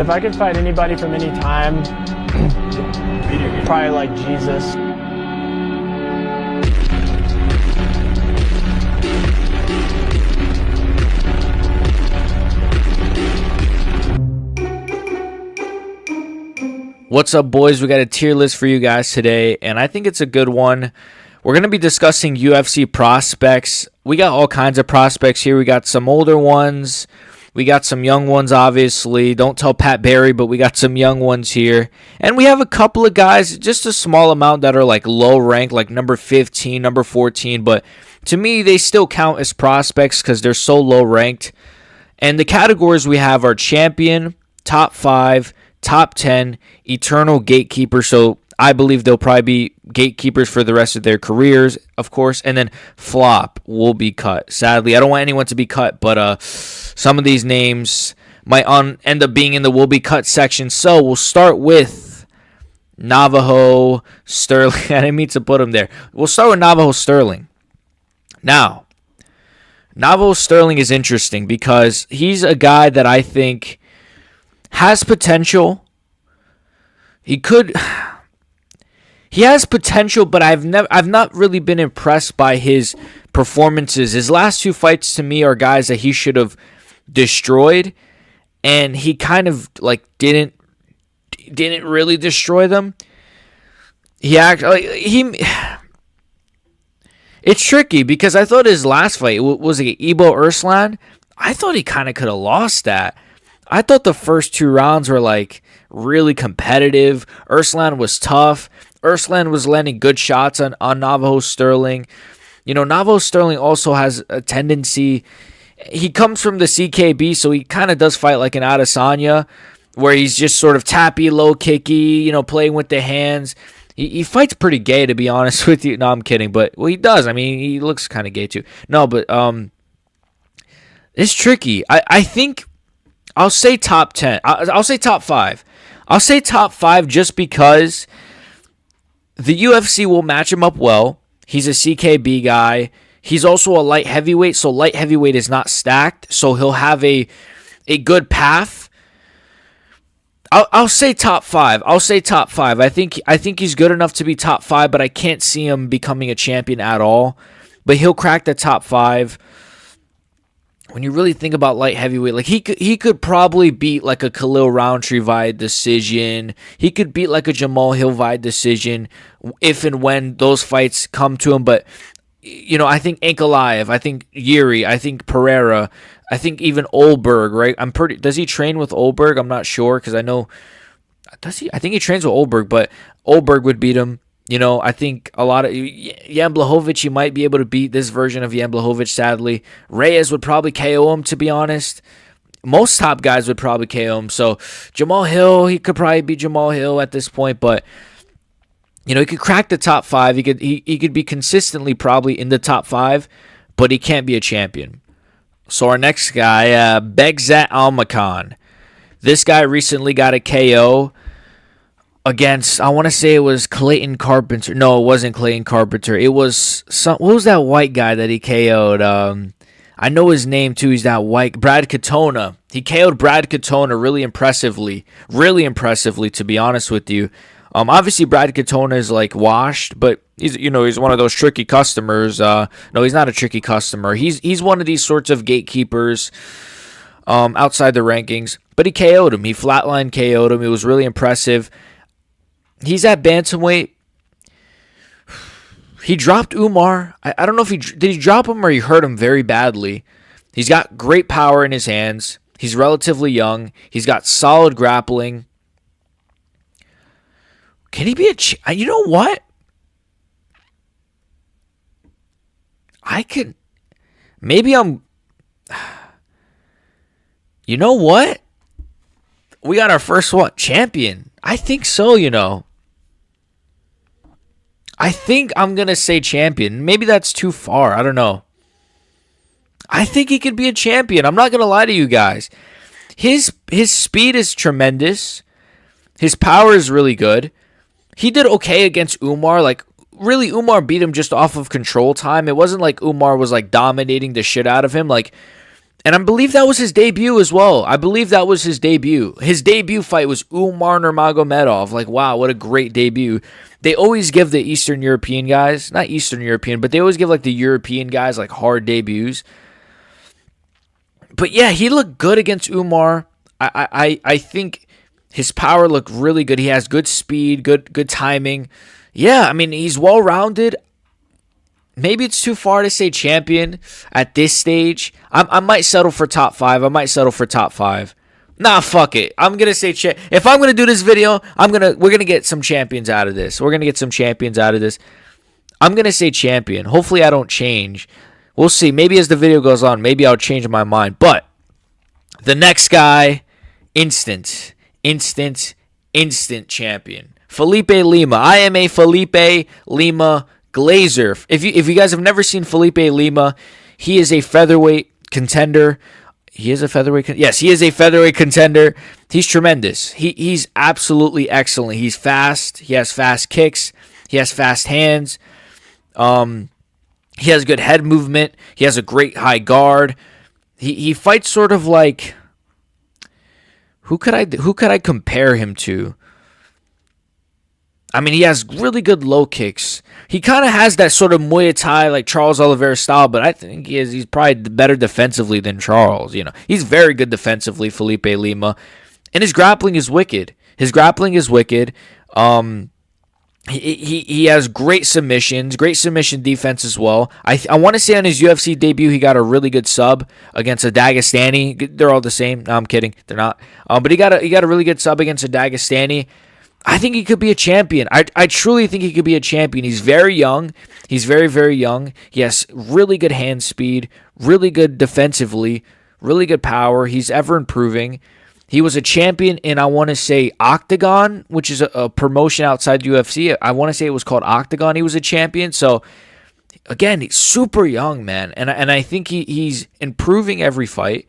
If I could fight anybody from any time, probably like Jesus. What's up, boys? We got a tier list for you guys today, and I think it's a good one. We're going to be discussing UFC prospects. We got all kinds of prospects here. We got some older ones. We got some young ones, obviously. Don't tell Pat Barry, but we got some young ones here. And we have a couple of guys, just a small amount, that are like low ranked, like number 15, number 14. But to me, they still count as prospects because they're so low ranked. And the categories we have are champion, top 5, top 10, eternal gatekeeper. So I believe they'll probably be gatekeepers for the rest of their careers, of course. And then flop will be cut. Sadly, I don't want anyone to be cut, but some of these names might end up being in the will be cut section. So we'll start with Navajo Sterling. I didn't mean to put him there. We'll start with Navajo Sterling. Now, Navajo Sterling is interesting because he's a guy that I think has potential. He has potential, but I've not really been impressed by his performances. His last two fights to me are guys that he should have destroyed, and he kind of like didn't really destroy them. It's tricky because I thought his last fight was it Ibo Arslan. I thought he kind of could have lost that. I thought the first two rounds were like really competitive. Arslan was tough. Arslan was landing good shots on Navajo Sterling. You know, Navajo Sterling also has a tendency. He comes from the CKB, so he kind of does fight like an Adesanya, where he's just sort of tappy, low kicky, you know, playing with the hands. He fights pretty gay, to be honest with you. No, I'm kidding, but well, he does. I mean, he looks kind of gay too. No, but it's tricky. I think I'll say top 10. I'll say top 5. I'll say top 5 just because the UFC will match him up well. He's a CKB guy. He's also a light heavyweight, so light heavyweight is not stacked, so he'll have a good path. I'll say top 5. I'll say top 5. I think he's good enough to be top 5, but I can't see him becoming a champion at all. But he'll crack the top 5. When you really think about light heavyweight, like he could probably beat like a Khalil Roundtree via decision. He could beat like a Jamal Hill via decision if and when those fights come to him. But you know, I think Ankalaev, I think Yuri, I think Pereira, I think even Olberg, right? Does he train with Olberg? I'm not sure because I know does he? I think he trains with Olberg, but Olberg would beat him. You know, I think a lot of Jan Blachowicz, he might be able to beat this version of Jan Blachowicz, sadly. Reyes would probably KO him, to be honest. Most top guys would probably KO him. So Jamal Hill, he could probably beat Jamal Hill at this point, but you know, he could crack the top 5. He could be consistently probably in the top 5, but he can't be a champion. So our next guy, Begzat Almakhan. This guy recently got a KO against, I want to say it was Clayton Carpenter. No, it wasn't Clayton Carpenter. It was what was that white guy that he KO'd? I know his name too. He's that white, Brad Katona. He KO'd Brad Katona really impressively, to be honest with you. Obviously Brad Katona is like washed, but he's one of those tricky customers. No, he's not a tricky customer. He's one of these sorts of gatekeepers outside the rankings. But he KO'd him. He flatline KO'd him. It was really impressive. He's at bantamweight. He dropped Umar. I don't know if did he drop him or he hurt him very badly. He's got great power in his hands. He's relatively young. He's got solid grappling. Can he be you know what? You know what? We got our first champion. I think so, you know. I think I'm going to say champion. Maybe that's too far. I don't know. I think he could be a champion. I'm not going to lie to you guys. His speed is tremendous. His power is really good. He did okay against Umar. Like, really, Umar beat him just off of control time. It wasn't like Umar was, like, dominating the shit out of him. Like, And I believe that was his debut as well. I believe that was his debut. His debut fight was Umar Nurmagomedov. Like, wow, what a great debut. They always give the Eastern European guys, not Eastern European, but they always give like the European guys like hard debuts. But yeah, he looked good against Umar. I think his power looked really good. He has good speed, good timing. Yeah, I mean, he's well-rounded. Maybe it's too far to say champion at this stage. I might settle for top 5. Nah, fuck it. I'm gonna say if I'm gonna do this video, we're gonna get some champions out of this. I'm gonna say champion. Hopefully, I don't change. We'll see. Maybe as the video goes on, maybe I'll change my mind. But the next guy, instant champion. Felipe Lima. I am a Felipe Lima Glazer. If you guys have never seen Felipe Lima, he is a featherweight contender. Yes, he is a featherweight contender. He's tremendous. He's absolutely excellent. He's fast. He has fast kicks. He has fast hands. He has good head movement. He has a great high guard. He fights sort of like, who could I compare him to? I mean, he has really good low kicks. He kind of has that sort of Muay Thai, like Charles Oliveira style, but I think he's probably better defensively than Charles. You know, he's very good defensively, Felipe Lima, and his grappling is wicked. He has great submissions, great submission defense as well. I want to say on his UFC debut, he got a really good sub against a Dagestani. They're all the same. No, I'm kidding. They're not. But he got a really good sub against a Dagestani. I think he could be a champion. I truly think he could be a champion. He's very young. He's very, very young. He has really good hand speed, really good defensively, really good power. He's ever improving. He was a champion in, I want to say, Octagon, which is a promotion outside UFC. I want to say it was called Octagon. He was a champion. So, again, he's super young, man. And I think he's improving every fight.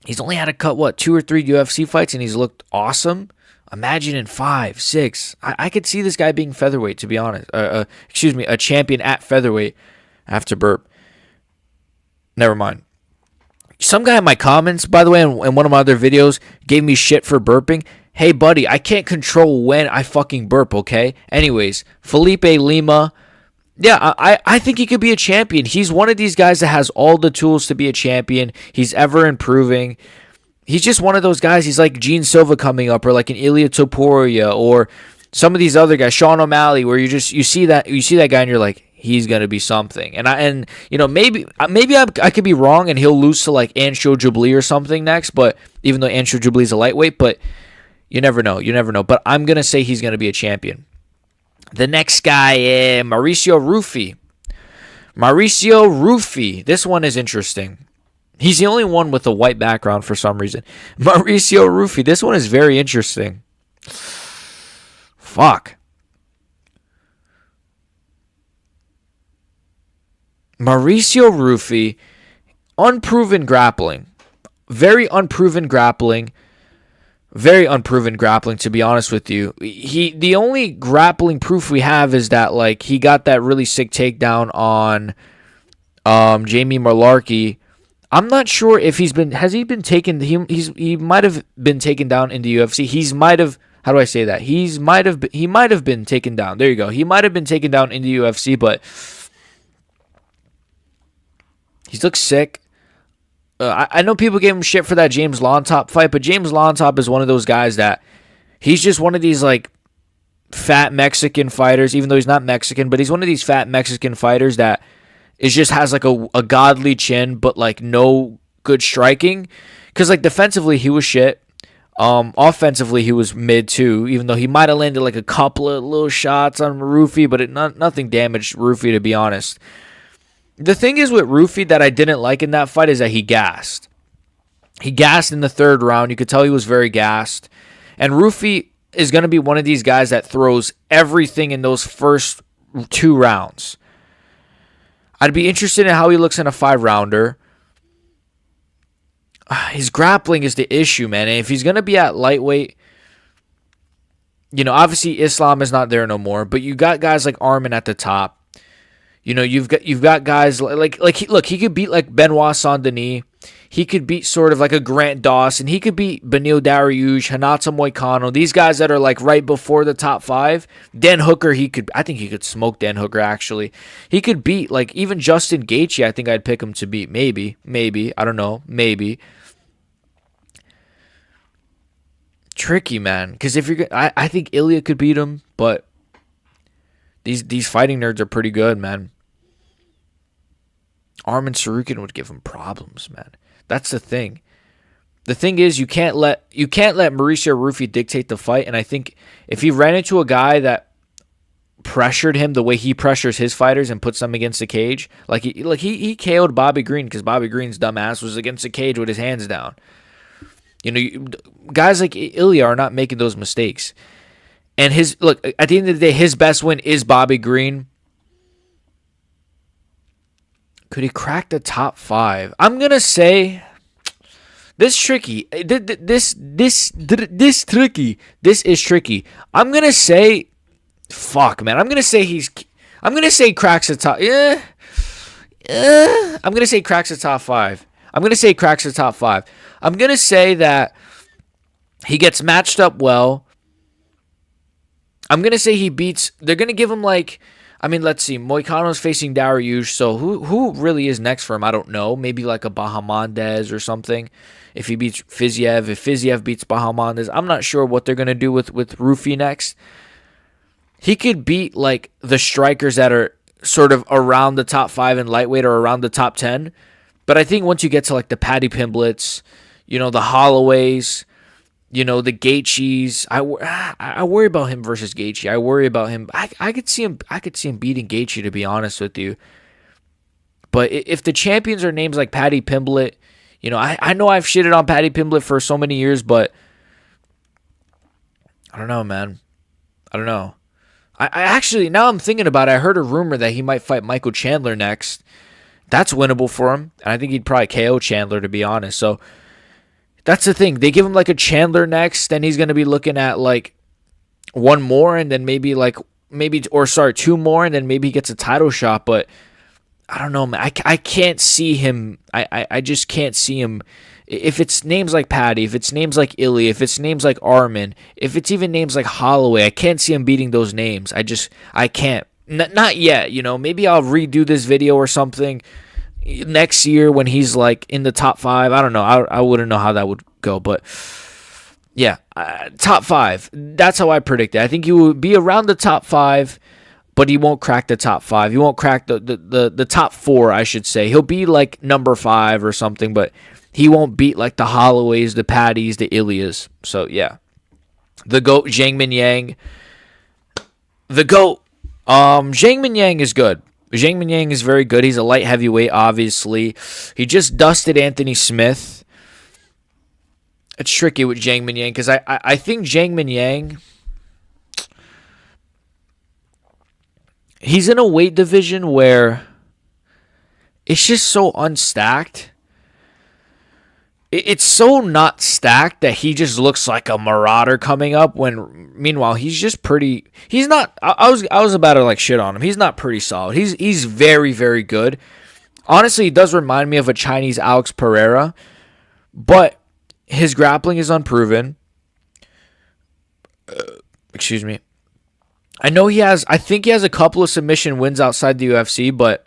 He's only had to cut, 2 or 3 UFC fights, and he's looked awesome. Imagine in 5, 6. I could see this guy being featherweight, to be honest. A champion at featherweight after burp. Never mind. Some guy in my comments, by the way, in one of my other videos, gave me shit for burping. Hey, buddy, I can't control when I fucking burp, okay? Anyways, Felipe Lima. Yeah, I think he could be a champion. He's one of these guys that has all the tools to be a champion. He's ever improving. He's just one of those guys. He's like Gene Silva coming up, or like an Ilia Topuria, or some of these other guys, Sean O'Malley, where you see that guy and you're like, he's gonna be something. And maybe I could be wrong and he'll lose to like Ansho Jubli or something next. But even though Ansho Jubli is a lightweight, but you never know. But I'm gonna say he's gonna be a champion. The next guy, Mauricio Rufy. This one is interesting. He's the only one with a white background for some reason. Mauricio Rufy. This one is very interesting. Fuck. Mauricio Rufy, unproven grappling. Very unproven grappling, to be honest with you. The only grappling proof we have is that like he got that really sick takedown on Jamie Malarkey. I'm not sure if he might have been taken down in the UFC. He might have been taken down. There you go. He might have been taken down in the UFC, but he looks sick. I know people gave him shit for that James Lontop fight, but James Lontop is one of those guys that he's just one of these like fat Mexican fighters, even though he's not Mexican, but he's one of these fat Mexican fighters that just has like a godly chin, but like no good striking. Because like defensively he was shit. Offensively he was mid too, even though he might have landed like a couple of little shots on Rufy, but nothing damaged Rufy, to be honest. The thing is with Rufy that I didn't like in that fight is that he gassed. He gassed in the 3rd round. You could tell he was very gassed. And Rufy is going to be one of these guys that throws everything in those first 2 rounds. I'd be interested in how he looks in a 5-rounder. His grappling is the issue, man. And if he's going to be at lightweight, obviously Islam is not there no more, but you got guys like Arman at the top. You've got guys look, he could beat like Benoit Saint Denis. He could beat sort of like a Grant Dawson. He could beat Beneil Dariush, Hanata Moicano. These guys that are like right before the top 5. Dan Hooker, I think he could smoke Dan Hooker actually. He could beat like even Justin Gaethje. I think I'd pick him to beat. Maybe. I don't know. Maybe. Tricky, man. Because I think Ilya could beat him, but these fighting nerds are pretty good, man. Arman Tsarukyan would give him problems, man. That's the thing. The thing is, you can't let Mauricio Rufy dictate the fight. And I think if he ran into a guy that pressured him the way he pressures his fighters and puts them against the cage, like he KO'd Bobby Green because Bobby Green's dumbass was against the cage with his hands down. Guys like Ilya are not making those mistakes. And at the end of the day, his best win is Bobby Green. Could he crack the top 5? I'm gonna say this tricky. This tricky. This is tricky. I'm gonna say, fuck, man. I'm gonna say he cracks the top. I'm gonna say he cracks the top 5. I'm gonna say that he gets matched up well. I'm gonna say he beats. They're gonna give him like. I mean, let's see. Moicano's facing Dariush, so who really is next for him? I don't know. Maybe like a Bahamondes or something. If he beats Fiziev, if Fiziev beats Bahamondes, I'm not sure what they're gonna do with Rufy next. He could beat like the strikers that are sort of around the top 5 in lightweight or around the top 10. But I think once you get to like the Paddy Pimbletts, the Holloways, the Gaethjes, I worry about him versus Gaethje. I worry about him. I could see him beating Gaethje, to be honest with you. But if the champions are names like Paddy Pimblett, I know I've shitted on Paddy Pimblett for so many years, but I don't know, man. I don't know. I actually, now I'm thinking about it, I heard a rumor that he might fight Michael Chandler next. That's winnable for him. And I think he'd probably KO Chandler, to be honest. So that's the thing. They give him like a Chandler next, then he's going to be looking at like one more and then maybe 2 more and then maybe he gets a title shot. But I don't know, man. I can't see him. I just can't see him. If it's names like Paddy, if it's names like Ilya, if it's names like Arman, if it's even names like Holloway, I can't see him beating those names. I can't. Not yet, Maybe I'll redo this video or something next year when he's like in the top 5. I don't know. I wouldn't know how that would go, but yeah, top 5. That's how I predict it. I think he will be around the top 5, but he won't crack the top 5. He won't crack the top 4, I should say. He'll be like number 5 or something, but he won't beat like the Holloways, the Paddys, the Ilyas. So yeah, the GOAT, Zhang Minyang. The GOAT. Zhang Minyang is good. Zhang Minyang is very good. He's a light heavyweight, obviously. He just dusted Anthony Smith. It's tricky with Zhang Minyang because I think Zhang Minyang, he's in a weight division where it's just so unstacked. It's so not stacked that he just looks like a marauder coming up when meanwhile he's just pretty. He's not. I was about to like shit on him. He's not pretty solid. He's very, very good. Honestly, he does remind me of a Chinese Alex Pereira, but his grappling is unproven. Excuse me. I think he has a couple of submission wins outside the UFC, but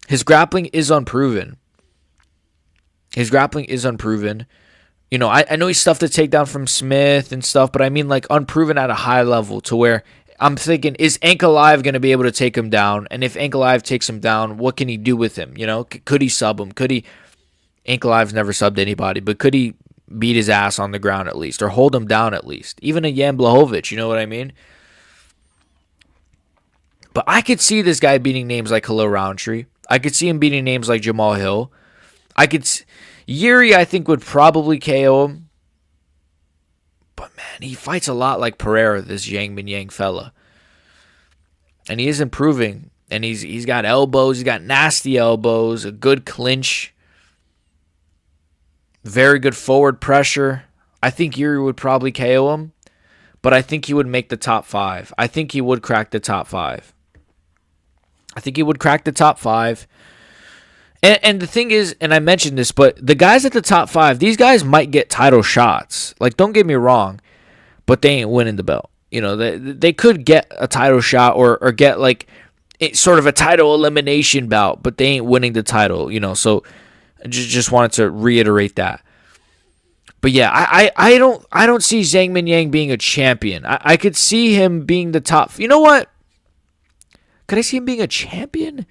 his grappling is unproven. I know he stuffed the takedown from Smith and stuff, but I mean like unproven at a high level to where I'm thinking, is Ankalaev going to be able to take him down? And if Ankalaev takes him down, what can he do with him? Could he sub him? Ankalaev's never subbed anybody, but could he beat his ass on the ground at least or hold him down at least? Even a Jan Blachowicz, you know what I mean? But I could see this guy beating names like Khalil Roundtree. I could see him beating names like Jamal Hill. Yuri, I think, would probably KO him. But, man, he fights a lot like Pereira, this Zhang Minyang fella. And he is improving. And he's got elbows. He's got nasty elbows. A good clinch. Very good forward pressure. I think Yuri would probably KO him. But I think he would make the top 5. I think he would crack the top 5. I think he would crack the top 5. And the thing is, and I mentioned this, but the guys at the top 5, these guys might get title shots. Like, don't get me wrong, but they ain't winning the belt. You know, they could get a title shot or get like sort of a title elimination bout, but they ain't winning the title. You know, so I just wanted to reiterate that. But yeah, I don't see Zhang Minyang being a champion. I could see him being the top. You know what? Could I see him being a champion?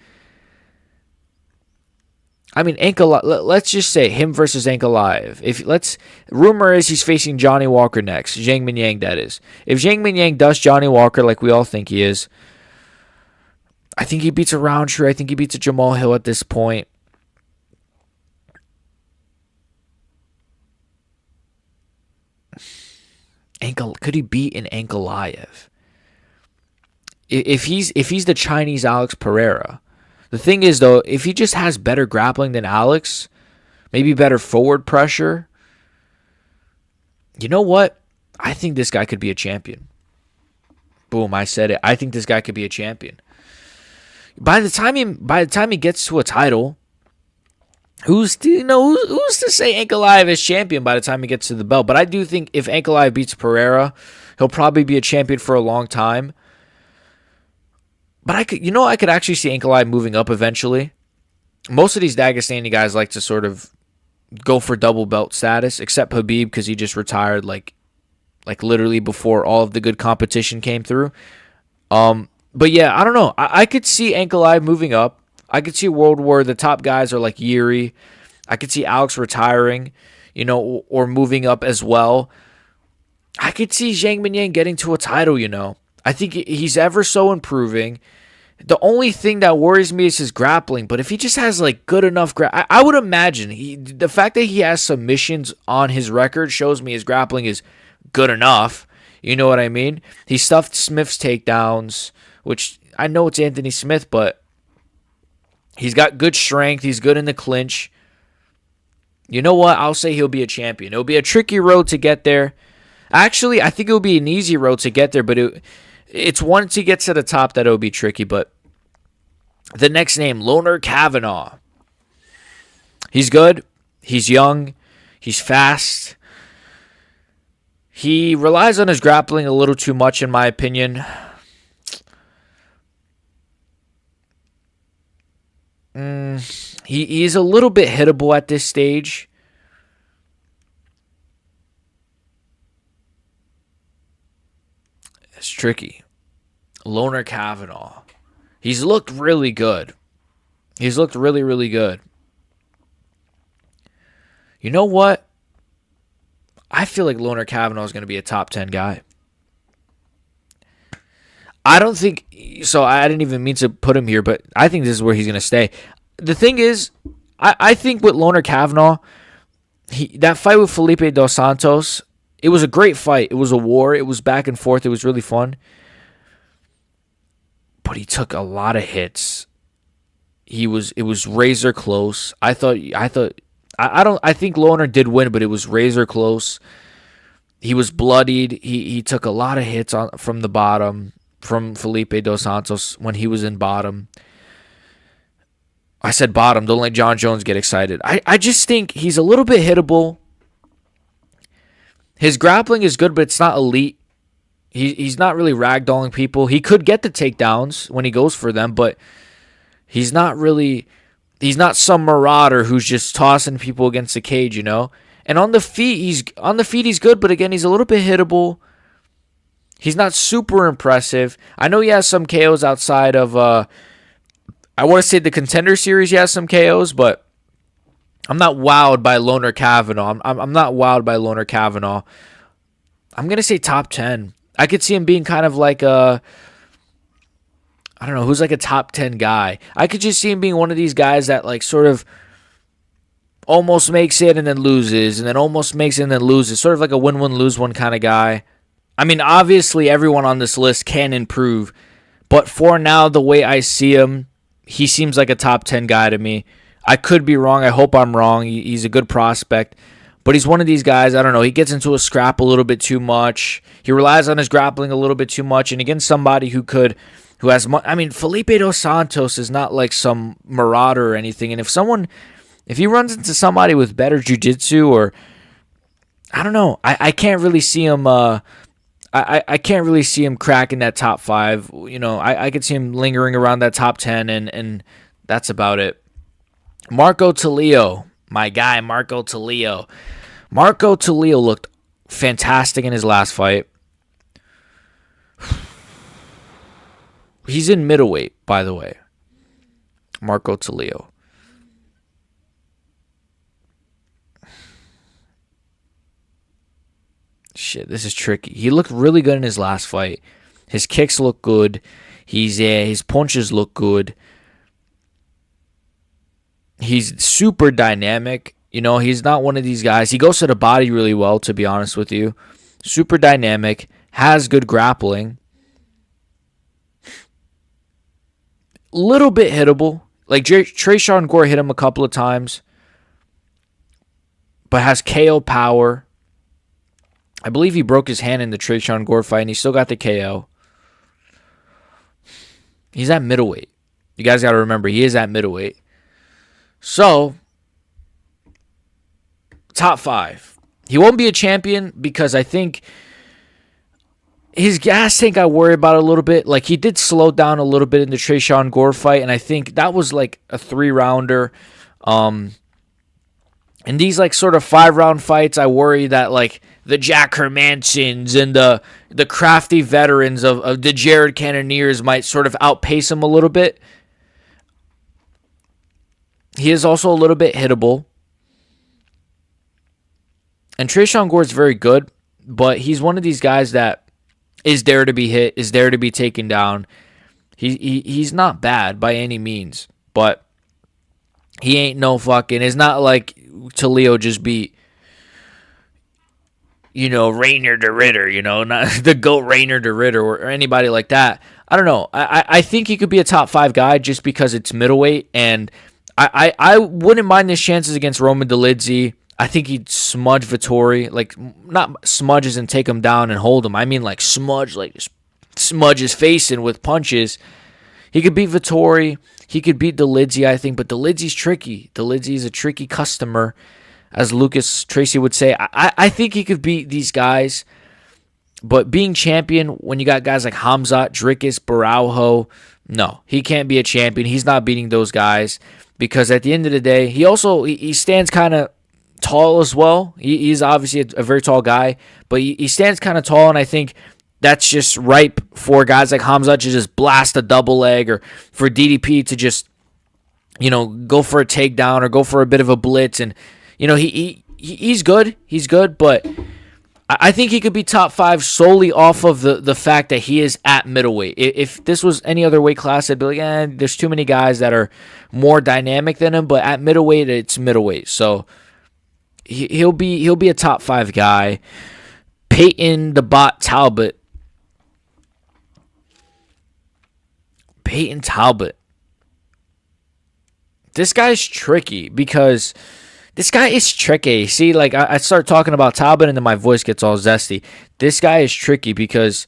I mean, let's just say him versus Ankalaev. Rumor is he's facing Johnny Walker next. Zhang Minyang, that is. If Zhang Minyang does Johnny Walker like we all think he is, I think he beats a Roundtree. I think he beats a Jamal Hill at this point. Could he beat an Ankalaev? If he's the Chinese Alex Pereira. The thing is, though, if he just has better grappling than Alex, maybe better forward pressure, you know what? I think this guy could be a champion. Boom, I said it. I think this guy could be a champion. By the time he gets to a title, who's to say Ankalaev is champion by the time he gets to the belt? But I do think if Ankalaev beats Pereira, he'll probably be a champion for a long time. But I could actually see Ankalaev moving up eventually. Most of these Dagestani guys like to sort of go for double belt status, except Khabib because he just retired like literally before all of the good competition came through. But yeah, I don't know. I could see Ankalaev moving up. I could see a world where the top guys are like Yuri. I could see Alex retiring, or moving up as well. I could see Zhang Minyang getting to a title, I think he's ever so improving. The only thing that worries me is his grappling. But if he just has like good enough I would imagine the fact that he has submissions on his record shows me his grappling is good enough. You know what I mean? He stuffed Smith's takedowns, which I know it's Anthony Smith, but he's got good strength. He's good in the clinch. You know what? I'll say he'll be a champion. It'll be a tricky road to get there. Actually, I think it'll be an easy road to get there, but it's once he gets to the top that it'll be tricky. But the next name, Loner Kavanagh. He's good. He's young. He's fast. He relies on his grappling a little too much, in my opinion. He's a little bit hittable at this stage. It's tricky. Loner Kavanagh. He's looked really good. He's looked really, really good. You know what? I feel like Loner Kavanagh is going to be a top 10 guy. I don't think... So I didn't even mean to put him here, but I think this is where he's going to stay. The thing is, I think with Loner Kavanagh, that fight with Felipe Dos Santos, it was a great fight. It was a war. It was back and forth. It was really fun. But he took a lot of hits. It was razor close. I think Loner did win, but it was razor close. He was bloodied. He took a lot of hits from the bottom from Felipe Dos Santos when he was in bottom. I said bottom. Don't let John Jones get excited. I just think he's a little bit hittable. His grappling is good, but it's not elite. He's not really ragdolling people. He could get the takedowns when he goes for them, but he's not some marauder who's just tossing people against the cage, And on the feet, he's good, but again, he's a little bit hittable. He's not super impressive. I know he has some KOs outside of I want to say the Contender Series. He has some KOs, but I'm not wowed by Loner Kavanagh. I'm not wowed by Loner Kavanagh. I'm gonna say top 10. I could see him being kind of like I don't know, who's like a top 10 guy. I could just see him being one of these guys that like sort of almost makes it and then loses, and then almost makes it and then loses. Sort of like a win-win, lose-one kind of guy. I mean, obviously everyone on this list can improve, but for now, the way I see him, he seems like a top 10 guy to me. I could be wrong. I hope I'm wrong. He's a good prospect. But he's one of these guys, I don't know, he gets into a scrap a little bit too much. He relies on his grappling a little bit too much. And against somebody who could who has, I mean, Felipe Dos Santos is not like some marauder or anything. And if he runs into somebody with better jiu-jitsu, or I don't know, I can't really see him. I can't really see him cracking that top 5. You know, I could see him lingering around that top 10, and that's about it. Marco Tulio, my guy, Marco Tulio. Marco Tulio looked fantastic in his last fight. He's in middleweight, by the way. Marco Tulio. Shit, this is tricky. He looked really good in his last fight. His kicks look good. His punches look good. He's super dynamic. You know, he's not one of these guys. He goes to the body really well, to be honest with you. Super dynamic. Has good grappling. Little bit hittable. Like Tresean Gore hit him a couple of times. But has KO power. I believe he broke his hand in the Tresean Gore fight, and he still got the KO. He's at middleweight. You guys got to remember, he is at middleweight. So, top 5. He won't be a champion because I think his gas tank I worry about a little bit. Like, he did slow down a little bit in the Tresean Gore fight, and I think that was like a 3-rounder. In these like sort of 5-round fights, I worry that like the Jack Hermansons and the crafty veterans of the Jared Cannoniers might sort of outpace him a little bit. He is also a little bit hittable. And Tresean Gore is very good, but he's one of these guys that is there to be hit, is there to be taken down. He's not bad by any means, but he ain't no fucking... It's not like Tulio just beat, you know, Rainier de Ritter, you know, not the GOAT Rainier de Ritter or anybody like that. I don't know. I think he could be a top 5 guy just because it's middleweight, and I wouldn't mind his chances against Roman Dolidze. I think he'd smudge Vettori. Like, not smudge as in take him down and hold him. I mean, like, smudge, like, just smudge his face in with punches. He could beat Vettori. He could beat Dolidze, I think. But Dolidze's tricky. Dolidze's a tricky customer, as Lucas Tracy would say. I think he could beat these guys. But being champion, when you got guys like Hamzat, Dricus, Baraujo, no, he can't be a champion. He's not beating those guys. Because at the end of the day, he stands kind of tall as well. He's obviously a very tall guy, but he stands kind of tall, and I think that's just ripe for guys like Hamzat to just blast a double leg, or for DDP to just, you know, go for a takedown or go for a bit of a blitz. And, you know, he's good. He's good, but I think he could be top 5 solely off of the fact that he is at middleweight. If this was any other weight class, I'd be like, there's too many guys that are more dynamic than him. But at middleweight, it's middleweight. So he'll be a top 5 guy. Peyton the Bot Talbot. Peyton Talbot. This guy's tricky because... This guy is tricky. See, like, I start talking about Talbot and then my voice gets all zesty. This guy is tricky because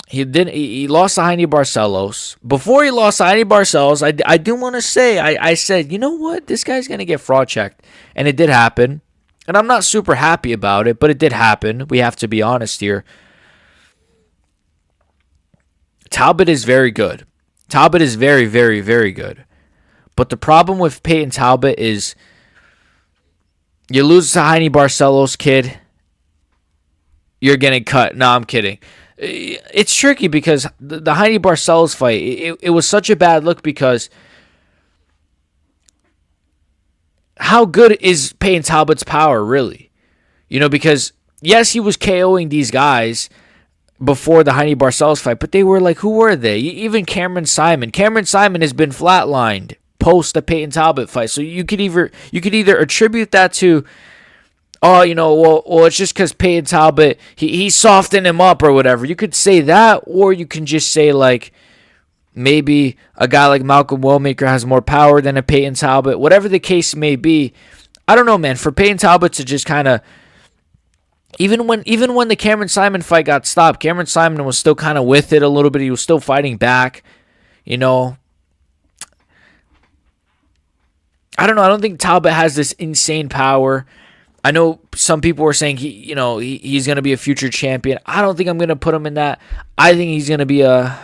he lost to Heine Barcelos. Before he lost to Heine Barcelos, I do want to say, I said, you know what? This guy's going to get fraud checked. And it did happen. And I'm not super happy about it, but it did happen. We have to be honest here. Talbot is very good. Talbot is very, very, very good. But the problem with Peyton Talbot is you lose to Heine Barcelos, kid, you're getting cut. No, I'm kidding. It's tricky because the Heine Barcelos fight, it was such a bad look because how good is Peyton Talbot's power, really? You know, because, yes, he was KOing these guys before the Heine Barcelos fight, but they were like, who were they? Even Cameron Simon. Cameron Simon has been flatlined post the Peyton Talbot fight. So you could either attribute that to, oh, you know, well it's just because Peyton Talbot, he softened him up or whatever. You could say that, or you can just say, like, maybe a guy like Malcolm Wellmaker has more power than a Peyton Talbot. Whatever the case may be, I don't know, man. For Peyton Talbot to just kind of, Even when the Cameron Simon fight got stopped, Cameron Simon was still kind of with it a little bit. He was still fighting back. You know, I don't know. I don't think Talbot has this insane power. I know some people were saying he's going to be a future champion. I don't think I'm going to put him in that. I think he's going to be a.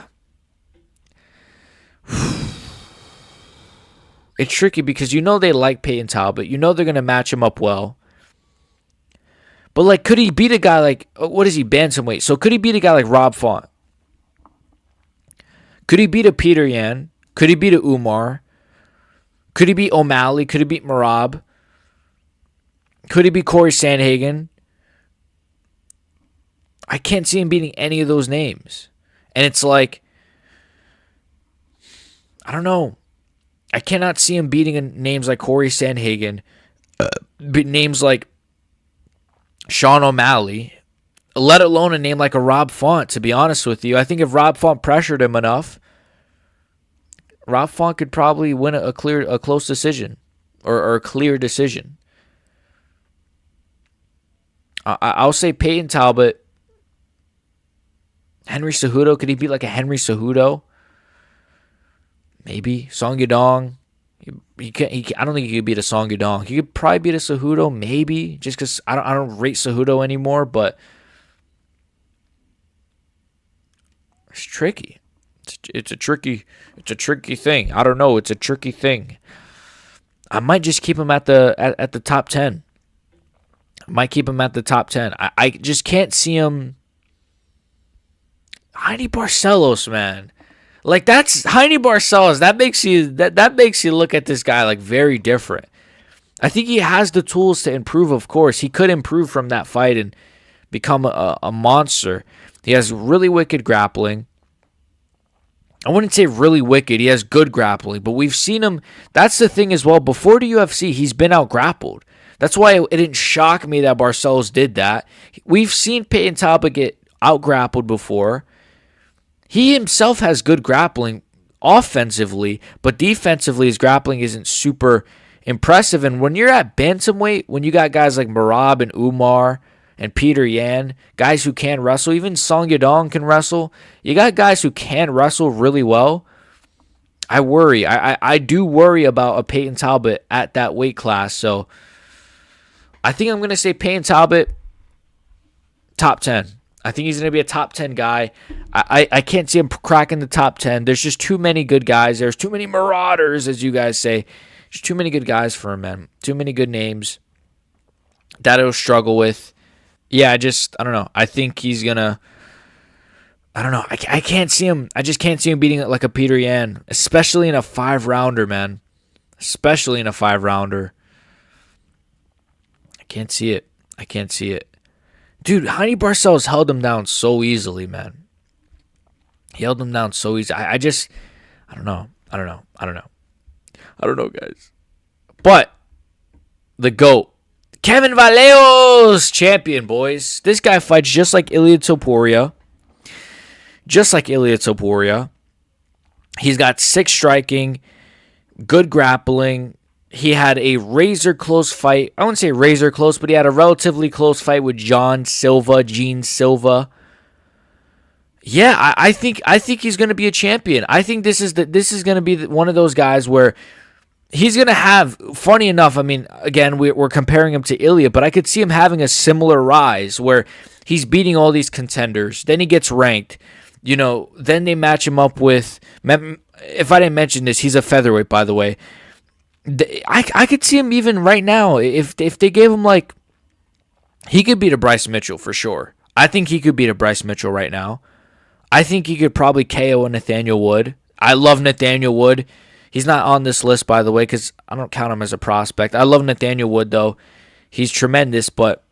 It's tricky because they like Peyton Talbot. They're going to match him up well. But like, could he beat a guy like what is he, bantamweight? So could he beat a guy like Rob Font? Could he beat a Peter Yan? Could he beat a Umar? Could he beat O'Malley? Could he beat Merab? Could he beat Corey Sandhagen? I can't see him beating any of those names. And it's like, I don't know. I cannot see him beating names like Corey Sandhagen, names like Sean O'Malley, let alone a name like a Rob Font, to be honest with you. I think if Rob Font pressured him enough, Rob Font could probably win a close decision or a clear decision. I'll say Peyton Talbot. Henry Cejudo, could he beat like a Henry Cejudo? Maybe. Song Yadong. I don't think he could beat a Song Yadong. He could probably beat a Cejudo, maybe, just because I don't rate Cejudo anymore, but it's tricky. It's a tricky thing. I don't know. It's a tricky thing. I might just keep him at the top 10. I might keep him at the top 10. I just can't see him. Heine Barcelos, man. Like, that's Heine Barcelos. That makes you look at this guy like very different. I think he has the tools to improve, of course. He could improve from that fight and become a monster. He has really wicked grappling. I wouldn't say really wicked. He has good grappling, but we've seen him. That's the thing as well. Before the UFC, he's been out grappled. That's why it didn't shock me that Barcelos did that. We've seen Peyton Talbot get out grappled before. He himself has good grappling offensively, but defensively his grappling isn't super impressive. And when you're at bantamweight, when you got guys like Merab and Umar and Peter Yan, guys who can wrestle, even Song Yadong can wrestle. You got guys who can wrestle really well. I worry. I do worry about a Peyton Talbot at that weight class. So I think I'm going to say Peyton Talbot, top 10. I think he's going to be a top 10 guy. I can't see him cracking the top 10. There's just too many good guys. There's too many marauders, as you guys say. There's too many good guys for him, man. Too many good names that he'll struggle with. Yeah, I don't know. I think he's going to, I don't know. I can't see him. I just can't see him beating it like a Peter Yan, especially in a 5-rounder, man. Especially in a 5-rounder. I can't see it. Dude, Heine Barcelos held him down so easily, man. He held him down so easy. I don't know. I don't know, guys. But the GOAT, Kevin Vallejos, champion, boys. This guy fights just like Ilia Topuria. He's got 6 striking, good grappling. He had a razor close fight. I wouldn't say razor close, but he had a relatively close fight with Gene Silva. Yeah, I think he's going to be a champion. I think this is going to be one of those guys where he's going to have, funny enough, I mean, again, we're comparing him to Ilia, but I could see him having a similar rise where he's beating all these contenders. Then he gets ranked. Then they match him up with, if I didn't mention this, he's a featherweight, by the way. I could see him even right now, if they gave him like, he could beat a Bryce Mitchell for sure. I think he could beat a Bryce Mitchell right now. I think he could probably KO a Nathaniel Wood. I love Nathaniel Wood. He's not on this list, by the way, because I don't count him as a prospect. I love Nathaniel Wood, though. He's tremendous, but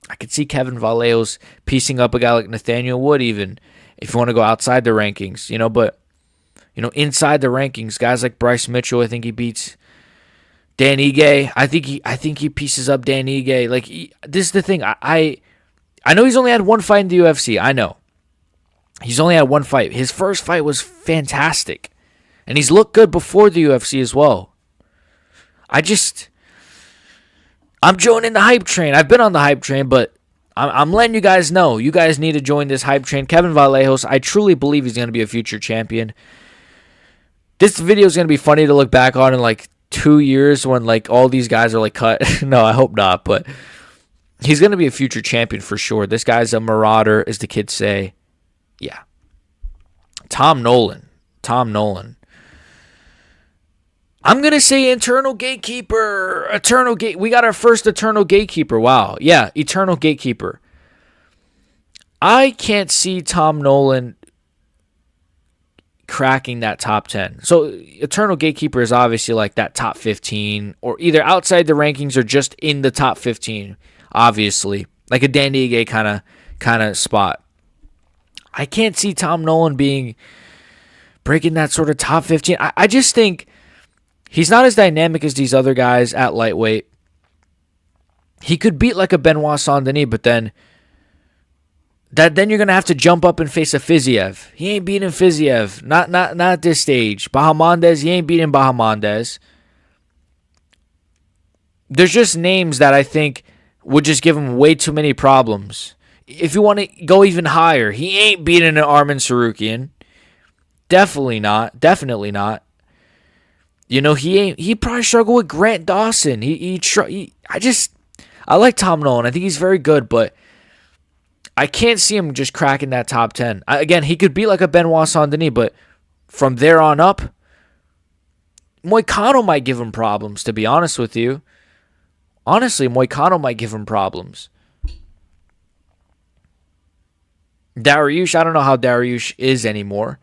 I could see Kevin Vallejos piecing up a guy like Nathaniel Wood even, if you want to go outside the rankings, but, inside the rankings, guys like Bryce Mitchell, I think he beats Dan Ige. I think he pieces up Dan Ige. Like, this is the thing. I know he's only had one fight in the UFC. I know. He's only had one fight. His first fight was fantastic. And he's looked good before the UFC as well. I'm joining the hype train. I've been on the hype train, but I'm letting you guys know. You guys need to join this hype train. Kevin Vallejos, I truly believe he's going to be a future champion. This video is going to be funny to look back on in like 2 years when like all these guys are like cut. No, I hope not, but he's going to be a future champion for sure. This guy's a marauder, as the kids say. Yeah. Tom Nolan. I'm going to say Eternal Gatekeeper. We got our first Eternal Gatekeeper. Wow. Yeah, Eternal Gatekeeper. I can't see Tom Nolan cracking that top 10. So Eternal Gatekeeper is obviously like that top 15 or either outside the rankings or just in the top 15, obviously. Like a Danny Ige kind of spot. I can't see Tom Nolan breaking that sort of top 15. I just think he's not as dynamic as these other guys at lightweight. He could beat like a Benoit Saint-Denis, but then you're gonna have to jump up and face a Fiziev. He ain't beating Fiziev. Not at this stage. Bahamondes, he ain't beating Bahamondes. There's just names that I think would just give him way too many problems. If you want to go even higher, he ain't beating an Arman Tsarukyan. Definitely not. You know, he probably struggled with Grant Dawson. I like Tom Nolan. I think he's very good, but I can't see him just cracking that top 10. Again, he could be like a Benoit Saint-Denis, but from there on up, Moicano might give him problems, to be honest with you. Honestly, Moicano might give him problems. Dariush, I don't know how Dariush is anymore.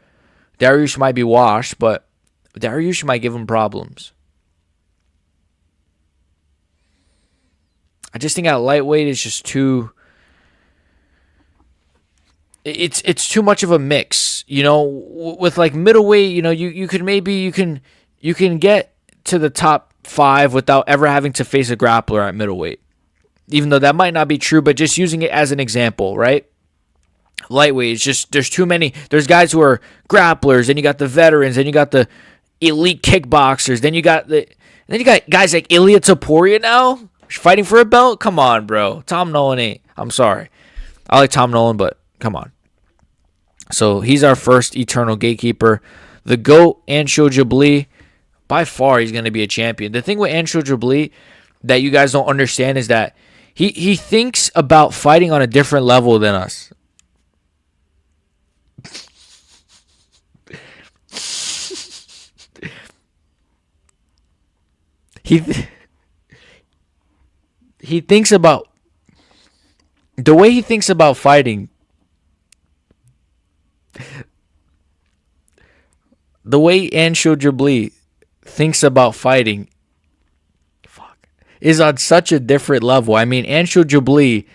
Dariush might be washed, but Dariush might give him problems. I just think at lightweight it's just too... It's too much of a mix, you know. With like middleweight, you know, you can get to the top 5 without ever having to face a grappler at middleweight. Even though that might not be true, but just using it as an example, right? Lightweight, it's just there's too many. There's guys who are grapplers, then you got the veterans, then you got the elite kickboxers, then you got guys like Ilia Topuria now fighting for a belt. Come on, bro. Tom Nolan ain't. I'm sorry. I like Tom Nolan, but come on. So he's our first Eternal Gatekeeper. The GOAT, Anshul Jabli, by far he's going to be a champion. The thing with Anshul Jabli that you guys don't understand is that he thinks about fighting on a different level than us. He thinks about the way he thinks about fighting. The way Anshul Jabli thinks about fighting is on such a different level. I mean, Anshul Jabli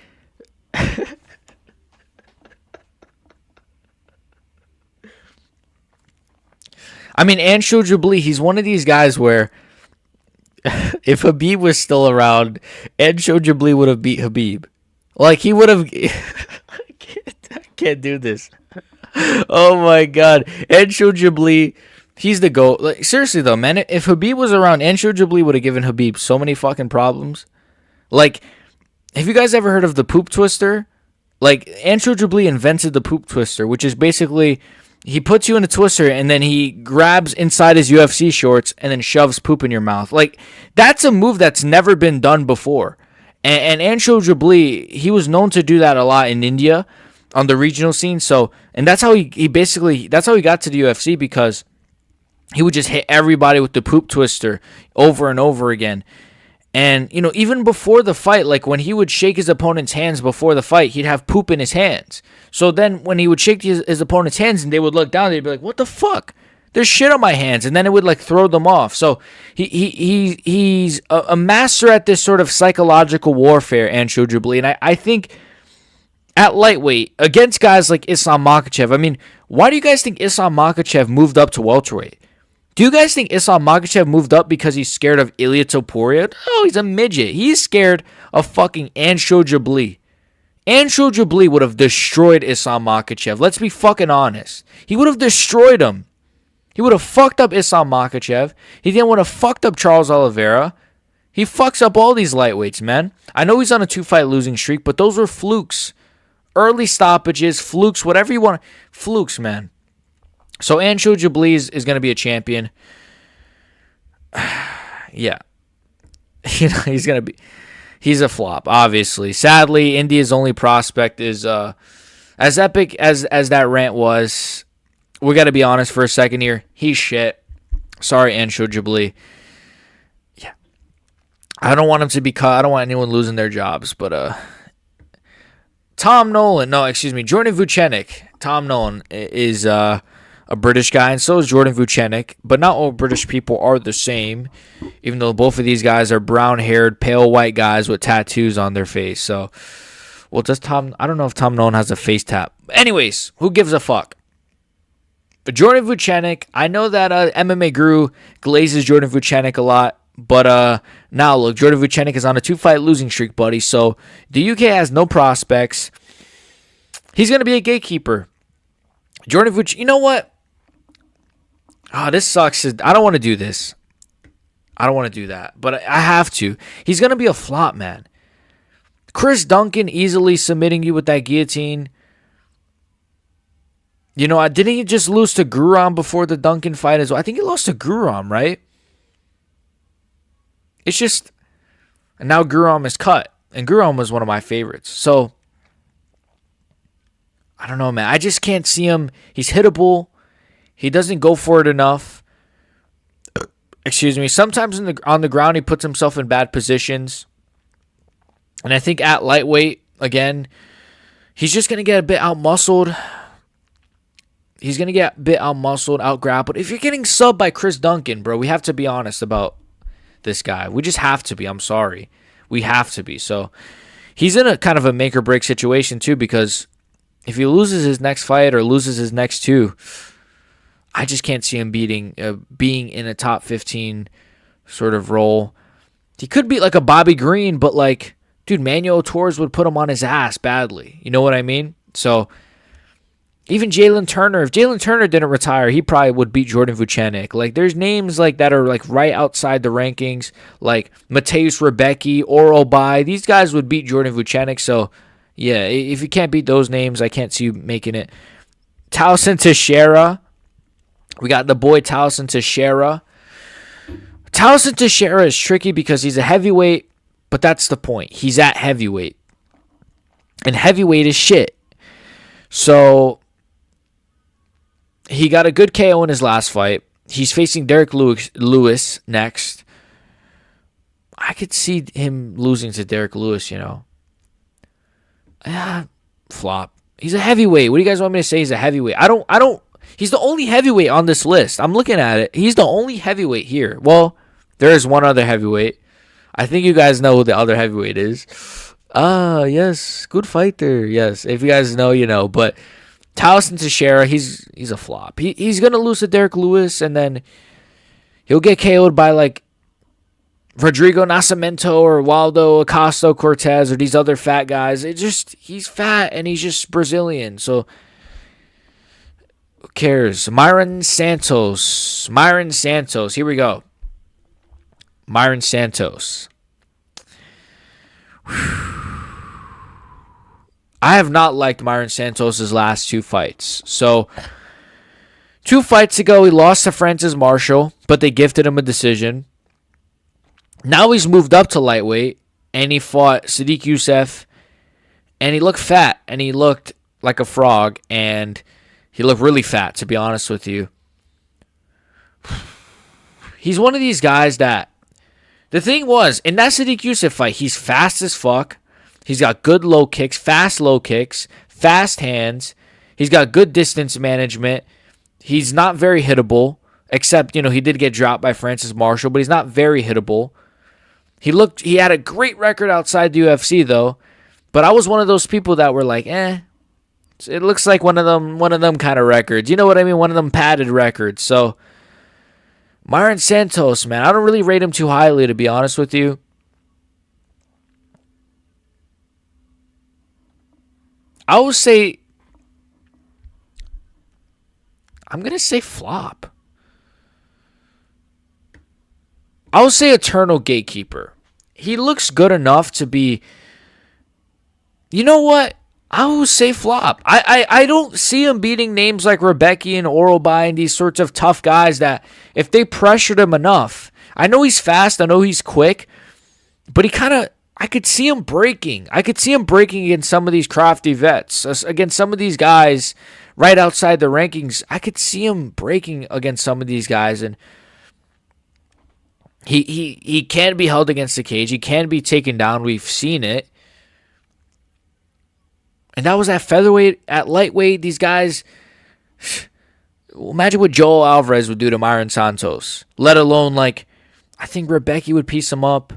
Anshul Jabli, he's one of these guys where if Khabib was still around, Anshul Jabli would have beat Khabib. Like, he would have... I can't do this. Oh, my God. Anshul Jabli, he's the GOAT. Like, seriously, though, man, if Khabib was around, Anshul Jabli would have given Khabib so many fucking problems. Like, have you guys ever heard of the poop twister? Like, Anshul Jabli invented the poop twister, which is basically... he puts you in a twister and then he grabs inside his UFC shorts and then shoves poop in your mouth. Like, that's a move that's never been done before. And Anshul Jabli, he was known to do that a lot in India on the regional scene. So, and that's how that's how he got to the UFC, because he would just hit everybody with the poop twister over and over again. And, you know, even before the fight, like when he would shake his opponent's hands before the fight, he'd have poop in his hands. So then when he would shake his opponent's hands and they would look down, they'd be like, what the fuck? There's shit on my hands. And then it would like throw them off. So he's a master at this sort of psychological warfare, Anshul Jabli. And I think at lightweight, against guys like Islam Makhachev, I mean, why do you guys think Islam Makhachev moved up to welterweight? Do you guys think Islam Makhachev moved up because he's scared of Ilia Topuria? No, he's a midget. He's scared of fucking Anshul Jabli. Anshul Jabli would have destroyed Islam Makhachev. Let's be fucking honest. He would have destroyed him. He would have fucked up Islam Makhachev. He then would have fucked up Charles Oliveira. He fucks up all these lightweights, man. I know he's on a 2-fight losing streak, but those were flukes. Early stoppages, flukes, whatever you want. Flukes, man. So Anshul Jabli is going to be a champion. Yeah. He's going to be... He's a flop, obviously. Sadly, India's only prospect is... as epic as that rant was, we got to be honest for a second here. He's shit. Sorry, Anshul Jabli. Yeah. I don't want him to be cut. I don't want anyone losing their jobs, but... Jordan Vucenic. Tom Nolan is a British guy, and so is Jordan Vucenic. But not all British people are the same, even though both of these guys are brown-haired, pale white guys with tattoos on their face. So, well, I don't know if Tom Nolan has a face tat. Anyways, who gives a fuck? But Jordan Vucenic, I know that MMA Guru glazes Jordan Vucenic a lot. But now, look, Jordan Vucenic is on a 2-fight losing streak, buddy. So the UK has no prospects. He's going to be a gatekeeper. Jordan Vucenic, you know what? This sucks. I don't want to do this. I don't want to do that. But I have to. He's going to be a flop, man. Chris Duncan easily submitting you with that guillotine. You know, didn't he just lose to Guram before the Duncan fight as well? I think he lost to Guram, right? It's just, and now Guram is cut, and Guram was one of my favorites. So, I don't know, man. I just can't see him. He's hittable. He doesn't go for it enough. Excuse me. Sometimes on the ground, he puts himself in bad positions. And I think at lightweight, again, he's just going to get a bit out-muscled. He's going to get a bit out-muscled, out-grappled. If you're getting subbed by Chris Duncan, bro, we have to be honest about this guy. We just have to be. I'm sorry. We have to be. So he's in a kind of a make or break situation too, because if he loses his next fight or loses his next two, I just can't see him being in a top 15 sort of role. He could be like a Bobby Green, but like, dude, Manuel Torres would put him on his ass badly. You know what I mean? So even Jalen Turner, if Jalen Turner didn't retire, he probably would beat Jordan Vucenic. Like, there's names like that are like right outside the rankings, like Mateusz Rebecki, Oral Bai. These guys would beat Jordan Vucenic. So, yeah, if you can't beat those names, I can't see you making it. Towson Teixeira. We got the boy Towson Teixeira. Towson Teixeira is tricky because he's a heavyweight, but that's the point. He's at heavyweight. And heavyweight is shit. So he got a good KO in his last fight. He's facing Derek Lewis next. I could see him losing to Derek Lewis, you know. Flop. He's a heavyweight. What do you guys want me to say? He's a heavyweight. I don't. He's the only heavyweight on this list. I'm looking at it. He's the only heavyweight here. Well, there is one other heavyweight. I think you guys know who the other heavyweight is. Yes. Good fighter. Yes. If you guys know, you know. But Towson Teixeira, he's a flop. He's going to lose to Derek Lewis, and then he'll get KO'd by, like, Rodrigo Nascimento or Waldo Acosta-Cortez or these other fat guys. He's fat, and he's just Brazilian. So, who cares? Myron Santos. Here we go. Myron Santos. I have not liked Myron Santos' last two fights. So, 2 fights ago, he lost to Francis Marshall, but they gifted him a decision. Now he's moved up to lightweight, and he fought Sadiq Youssef, and he looked fat, and he looked like a frog, and he looked really fat, to be honest with you. He's one of these guys that, the thing was, in that Sadiq Youssef fight, he's fast as fuck. He's got good low kicks, fast low kicks, fast hands. He's got good distance management. He's not very hittable, except, you know, he did get dropped by Francis Marshall, but he's not very hittable. He had a great record outside the UFC, though. But I was one of those people that were like, it looks like one of them kind of records. You know what I mean? One of them padded records. So, Myron Santos, man, I don't really rate him too highly, to be honest with you. I would say, I'm going to say flop. I would say eternal gatekeeper. he looks good enough to be. You know what? I will say flop. I don't see him beating names like Rebecca and Oralby and these sorts of tough guys that if they pressured him enough. I know he's fast. I know he's quick. But I could see him breaking. I could see him breaking against some of these crafty vets. Against some of these guys right outside the rankings. I could see him breaking against some of these guys. And he can be held against the cage. He can be taken down. We've seen it. And that was at featherweight, at lightweight. These guys, imagine what Joel Alvarez would do to Myron Santos. Let alone, I think Rebecca would piece him up.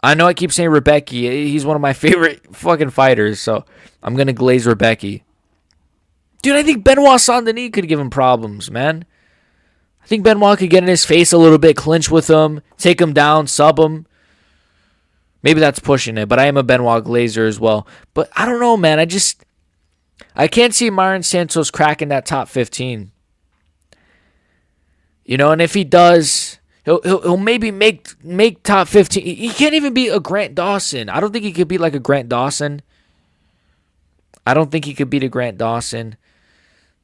I know I keep saying Rebecca. He's one of my favorite fucking fighters, so I'm going to glaze Rebecca. Dude, I think Benoit Saint-Denis could give him problems, man. I think Benoit could get in his face a little bit, clinch with him, take him down, sub him. Maybe that's pushing it, but I am a Benoit glazer as well. But I don't know, man. I can't see Myron Santos cracking that top 15. And if he does, he'll maybe make top 15. He can't even beat a Grant Dawson. I don't think he could beat like a Grant Dawson. I don't think he could beat a Grant Dawson.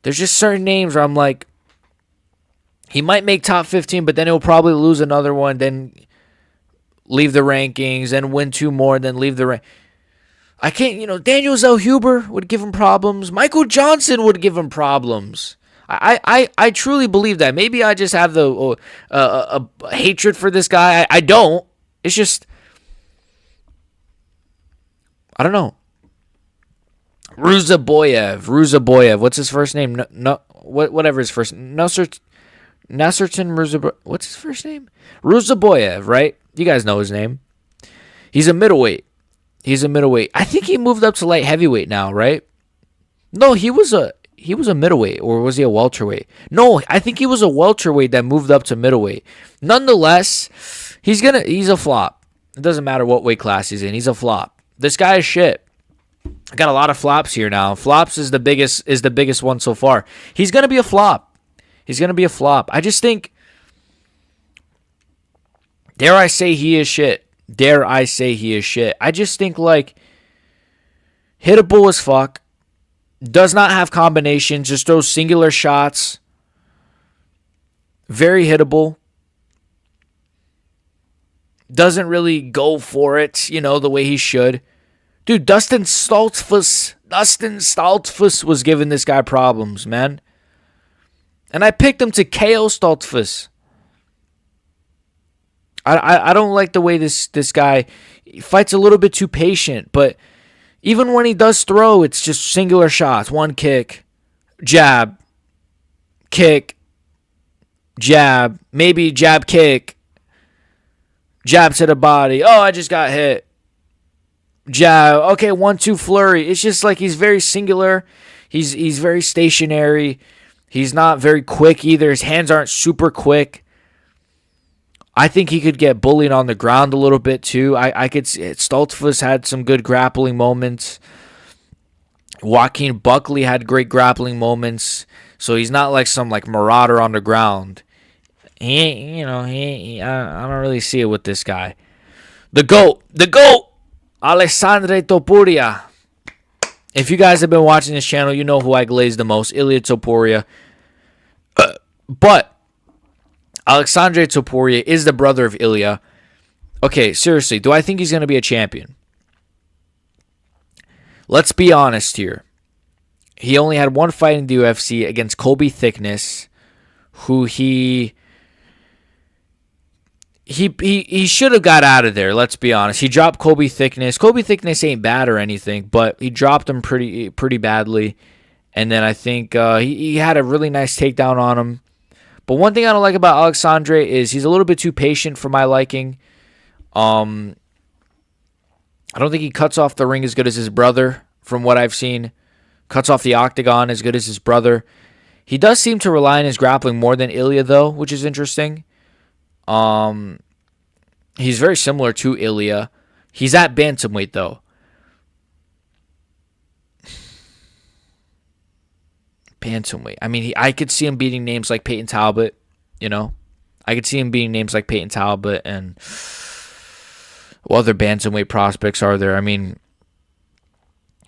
There's just certain names where I'm like, he might make top 15, but then he'll probably lose another one, then leave the rankings, and win two more, then leave the rank. I can't, Daniel Zellhuber would give him problems. Michael Johnson would give him problems. I truly believe that. Maybe I just have the hatred for this guy. I don't. It's just, I don't know. Ruzaboyev. What's his first name? No, whatever his first name. Nasserton Ruzaboyev. What's his first name? Ruzaboyev, right? You guys know his name. He's a middleweight. I think he moved up to light heavyweight now, right? No, he was a middleweight, or was he a welterweight? No, I think he was a welterweight that moved up to middleweight. Nonetheless, he's a flop. It doesn't matter what weight class he's in. He's a flop. This guy is shit. I got a lot of flops here now. Flops is the biggest one so far. He's gonna be a flop. I just think, dare I say he is shit. I just think hittable as fuck. Does not have combinations. Just throws singular shots. Very hittable. Doesn't really go for it, the way he should. Dude, Dustin Stoltzfus was giving this guy problems, man. And I picked him to KO Stoltzfus. I don't like the way this guy fights a little bit too patient, but even when he does throw, it's just singular shots. One kick, jab, kick, jab, maybe jab, kick, jab to the body. Oh, I just got hit. Jab. Okay, 1-2 flurry. It's just he's very singular. He's very stationary. He's not very quick either. His hands aren't super quick. I think he could get bullied on the ground a little bit too. I could see it. Stoltzfus had some good grappling moments. Joaquin Buckley had great grappling moments. So he's not some marauder on the ground. I don't really see it with this guy. The GOAT, Alexandre Topuria. If you guys have been watching this channel, you know who I glaze the most, Ilia Topuria. But Alexandre Topuria is the brother of Ilia. Okay, seriously, do I think he's going to be a champion? Let's be honest here. He only had one fight in the UFC against Colby Thickness, who he should have got out of there, let's be honest. He dropped Colby Thickness. Colby Thickness ain't bad or anything, but he dropped him pretty badly. And then I think he had a really nice takedown on him. But one thing I don't like about Alexandre is he's a little bit too patient for my liking. I don't think he cuts off the ring as good as his brother, from what I've seen. Cuts off the octagon as good as his brother. He does seem to rely on his grappling more than Ilia, though, which is interesting. He's very similar to Ilia. He's at bantamweight, though. Bantamweight. I mean, I could see him beating names like Peyton Talbot, I could see him beating names like Peyton Talbot and What other bantamweight prospects are there? I mean,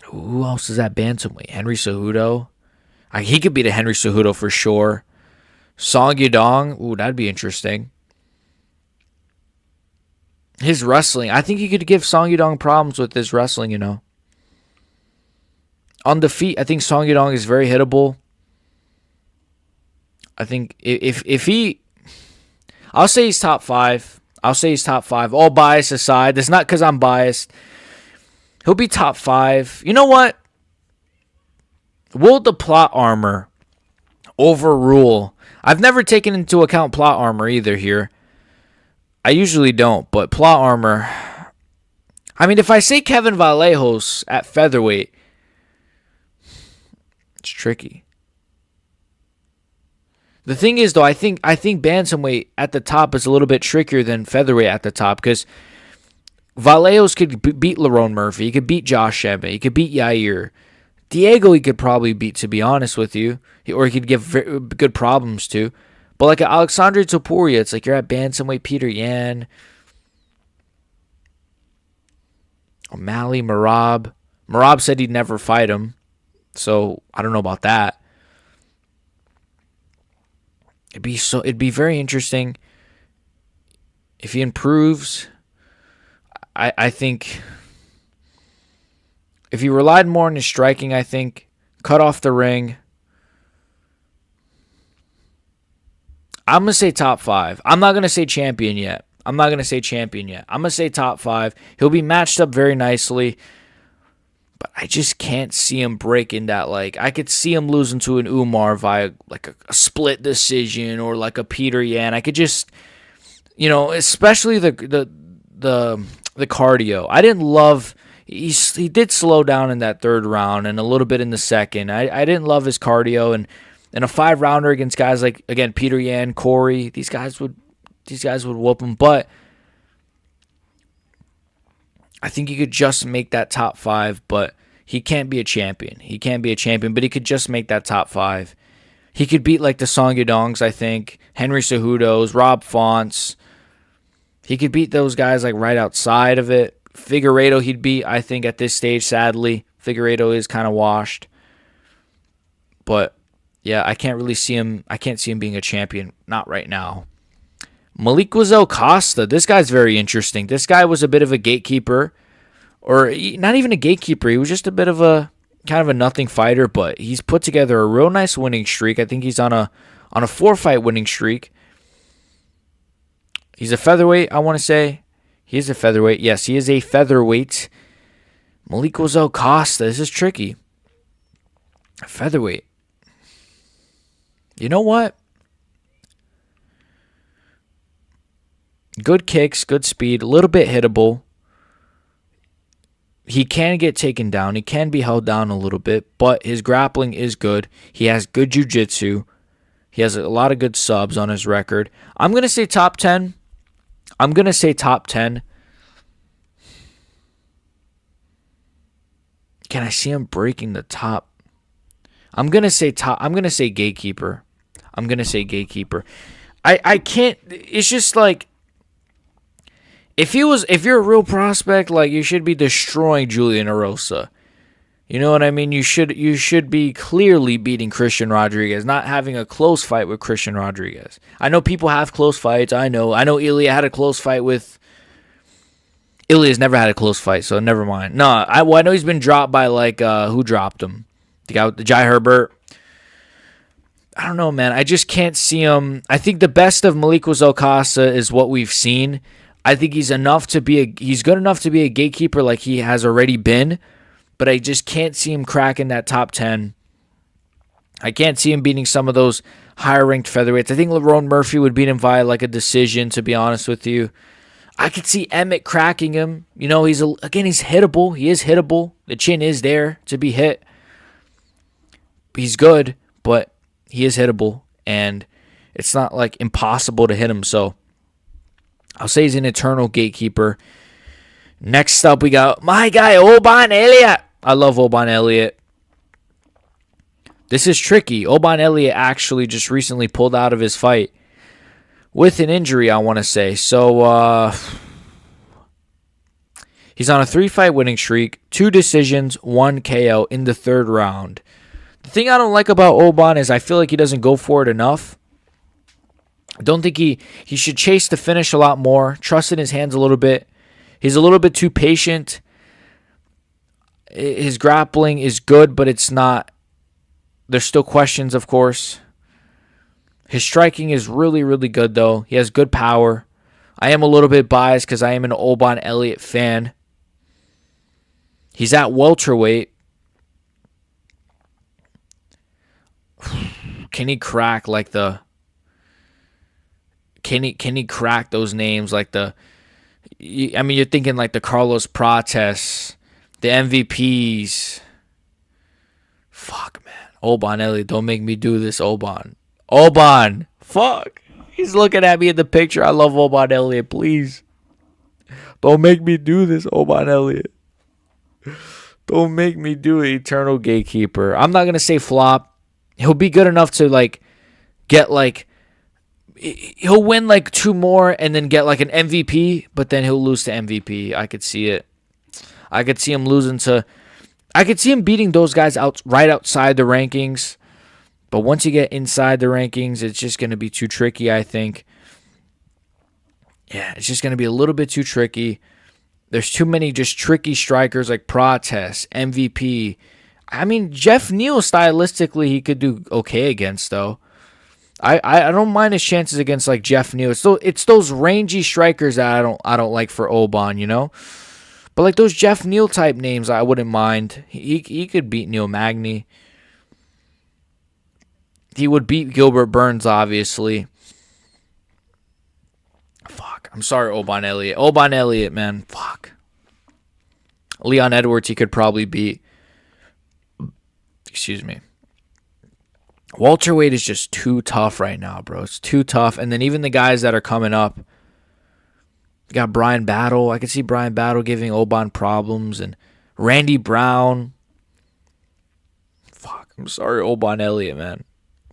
who else is that bantamweight? Henry Cejudo. He could beat a Henry Cejudo for sure. Song Yadong. Ooh, that'd be interesting. His wrestling. I think he could give Song Yadong problems with his wrestling, you know. On the feet, I think Song Yadong is very hittable. I think if he... I'll say he's top 5. I'll say he's top 5. All bias aside. That's not because I'm biased. He'll be top 5. You know what? Will the plot armor overrule? I've never taken into account plot armor either here. I usually don't, but plot armor. I mean, if I say Kevin Vallejos at featherweight, it's tricky. The thing is, though, I think bantamweight at the top is a little bit trickier than featherweight at the top because Vallejos could beat Lerone Murphy. He could beat Josh Emmett. He could beat Yair. Diego he could probably beat, to be honest with you. Or he could give good problems to. But like Alexandre Topuria, it's like you're at bantamweight. Peter Yan. O'Malley, Merab. Merab said he'd never fight him. So I don't know about that. It'd be very interesting if he improves. I think if he relied more on his striking, I think cut off the ring. I'm gonna say top 5. I'm not gonna say champion yet. I'm gonna say top 5. He'll be matched up very nicely. But I just can't see him breaking that. Like, I could see him losing to an Umar via like a split decision or like a Peter Yan. I could just, you know, especially the cardio. I didn't love. He did slow down in that third round and a little bit in the second. I didn't love his cardio and a 5-rounder against guys like, again, Peter Yan, Corey. These guys would whoop him, but I think he could just make that top 5, but he can't be a champion. But he could just make that top 5. He could beat like the Song Yadongs, I think, Henry Cejudos, Rob Fonts. He could beat those guys like right outside of it. Figueiredo he'd beat, I think, at this stage, sadly. Figueiredo is kind of washed. But yeah, I can't see him being a champion. Not right now. Malik-Wazell Costa. This guy's very interesting. This guy was a bit of a gatekeeper. Or not even a gatekeeper. He was just a bit of a kind of a nothing fighter. But he's put together a real nice winning streak. I think he's on a 4-fight winning streak. He's a featherweight, I want to say. He is a featherweight. Yes, he is a featherweight. Malik-Wazell Costa. This is tricky. Featherweight. You know what? Good kicks, good speed, a little bit hittable. He can get taken down. He can be held down a little bit, but his grappling is good. He has good jiu-jitsu. He has a lot of good subs on his record. I'm going to say top 10. Can I see him breaking the top? I'm going to say gatekeeper. I can't. It's just like, if you're a real prospect, like, you should be destroying Julian Erosa. You know what I mean? You should be clearly beating Christian Rodriguez, not having a close fight with Christian Rodriguez. I know people have close fights. I know Ilya had a close fight with. Ilya's never had a close fight, so never mind. No, I know he's been dropped by who dropped him? The guy with the Jai Herbert. I don't know, man. I just can't see him. I think the best of Malik-Wazell Costa is what we've seen. I think he's good enough to be a gatekeeper like he has already been, but I just can't see him cracking that top 10. I can't see him beating some of those higher ranked featherweights. I think Lerone Murphy would beat him via like a decision, to be honest with you. I could see Emmett cracking him. You know, he's hittable. He is hittable. The chin is there to be hit. He's good, but he is hittable, and it's not like impossible to hit him. So I'll say he's an eternal gatekeeper. Next up, we got my guy, Oban Elliott. I love Oban Elliott. This is tricky. Oban Elliott actually just recently pulled out of his fight with an injury, I want to say. So, He's on a 3-fight winning streak, 2 decisions, 1 KO in the 3rd round. The thing I don't like about Oban is I feel like he doesn't go for it enough. I don't think he should chase the finish a lot more, trust in his hands a little bit. He's a little bit too patient. His grappling is good, but it's not. There's still questions, of course. His striking is really, really good, though. He has good power. I am a little bit biased because I am an Oban Elliott fan. He's at welterweight. Can he crack like the... Can he crack those names like the... I mean, you're thinking like the Carlos Prates, the MVPs. Fuck, man. Oban Elliott, don't make me do this, Oban. Oban! Fuck. He's looking at me in the picture. I love Oban Elliott, please. Don't make me do this, Oban Elliott. Don't make me do it, Eternal Gatekeeper. I'm not going to say flop. He'll be good enough to, like, get, like... He'll win, like, 2 more and then get, like, an MVP, but then he'll lose to MVP. I could see it. I could see him losing to... I could see him beating those guys out right outside the rankings. But once you get inside the rankings, it's just going to be too tricky, I think. Yeah, it's just going to be a little bit too tricky. There's too many just tricky strikers like Prates, MVP. I mean, Jeff Neal, stylistically, he could do okay against, though. I don't mind his chances against, like, Jeff Neal. It's those rangy strikers that I don't like for Oban, you know? But, like, those Jeff Neal type names, I wouldn't mind. He could beat Neil Magny. He would beat Gilbert Burns, obviously. Fuck. I'm sorry, Oban Elliott. Oban Elliott, man. Fuck. Leon Edwards, he could probably beat. Excuse me. Welterweight is just too tough right now, bro. It's too tough. And then even the guys that are coming up. You got Brian Battle. I could see Brian Battle giving Oban problems. And Randy Brown. Fuck. I'm sorry, Oban Elliott, man.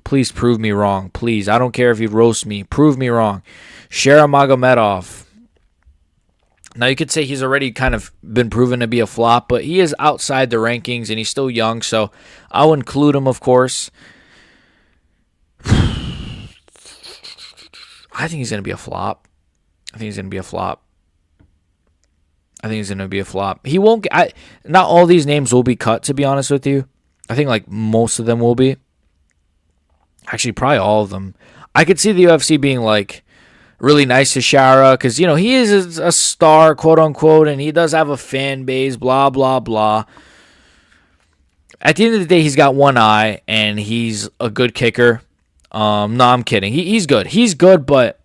Please prove me wrong. Please. I don't care if you roast me. Prove me wrong. Shara Magomedov. Now, you could say he's already kind of been proven to be a flop, but he is outside the rankings, and he's still young, so I'll include him, of course. I think he's going to be a flop. He won't get... not all these names will be cut, to be honest with you. I think, like, most of them will be. Actually, probably all of them. I could see the UFC being, like, really nice to Shara because, you know, he is a star, quote-unquote, and he does have a fan base, blah, blah, blah. At the end of the day, he's got one eye, and he's a good kicker. No, I'm kidding. He's good. He's good, but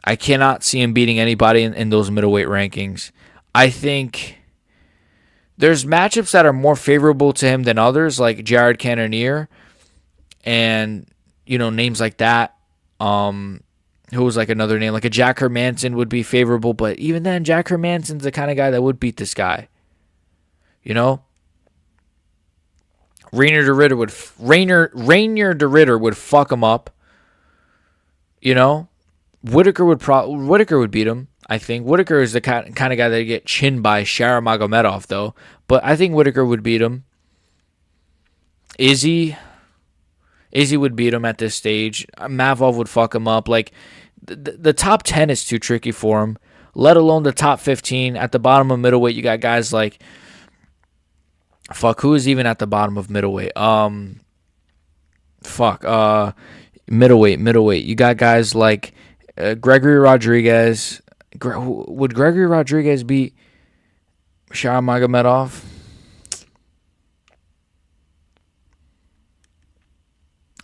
I cannot see him beating anybody in those middleweight rankings. I think there's matchups that are more favorable to him than others, like Jared Cannonier. And, you know, names like that. Who was like another name? Like a Jack Hermanson would be favorable. But even then, Jack Hermanson's the kind of guy that would beat this guy. You know? Rainier DeRitter would fuck him up. You know? Whitaker would beat him, I think. Whitaker is the kind of guy that would get chinned by Shara Magomedov, though. But I think Whitaker would beat him. Izzy would beat him at this stage. Mavov would fuck him up. Like, the top 10 is too tricky for him, let alone the top 15. At the bottom of middleweight, you got guys like... Fuck, who is even at the bottom of middleweight? Middleweight. You got guys like Gregory Rodriguez. Would Gregory Rodriguez beat Shara Magomedov?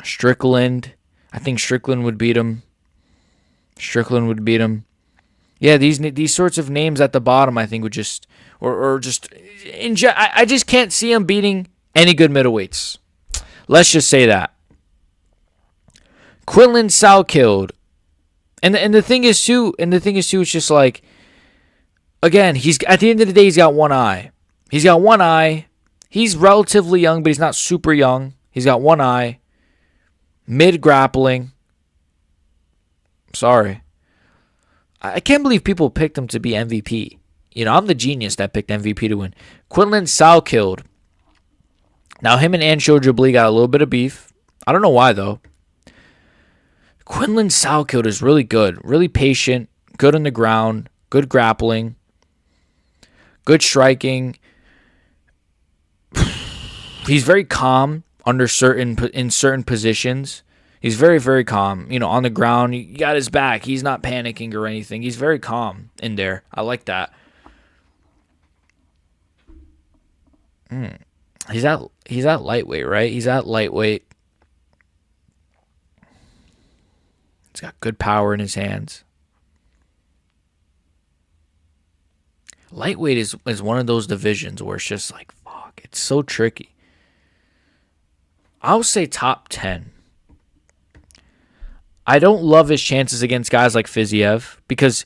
Strickland. I think Strickland would beat him. Yeah, these sorts of names at the bottom, I think would just I just can't see him beating any good middleweights. Let's just say that. Quinlan Salkeld. And the thing is too, it's just like, again, he's at the end of the day, he's got one eye. He's relatively young, but he's not super young. He's got one eye. Mid grappling. Sorry. I can't believe people picked him to be MVP. I'm the genius that picked MVP to win. Quinlan Salkeld. Now, him and Anshul Jabli got a little bit of beef. I don't know why, though. Quinlan Salkeld is really good. Really patient. Good on the ground. Good grappling. Good striking. He's very calm in certain positions. He's very, very calm. On the ground, you got his back. He's not panicking or anything. He's very calm in there. I like that. He's at lightweight, right? He's at lightweight. He's got good power in his hands. Lightweight is one of those divisions where it's just like, fuck, it's so tricky. I'll say top 10. I don't love his chances against guys like Fiziev because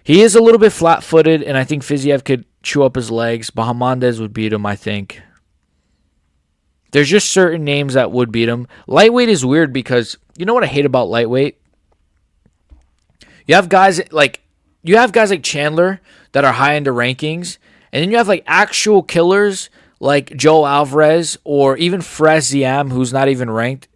he is a little bit flat-footed, and I think Fiziev could chew up his legs. Bahamondes would beat him, I think. There's just certain names that would beat him. Lightweight is weird because you know what I hate about lightweight? You have guys like Chandler that are high in the rankings, and then you have like actual killers like Joe Alvarez or even Frez Ziam, who's not even ranked.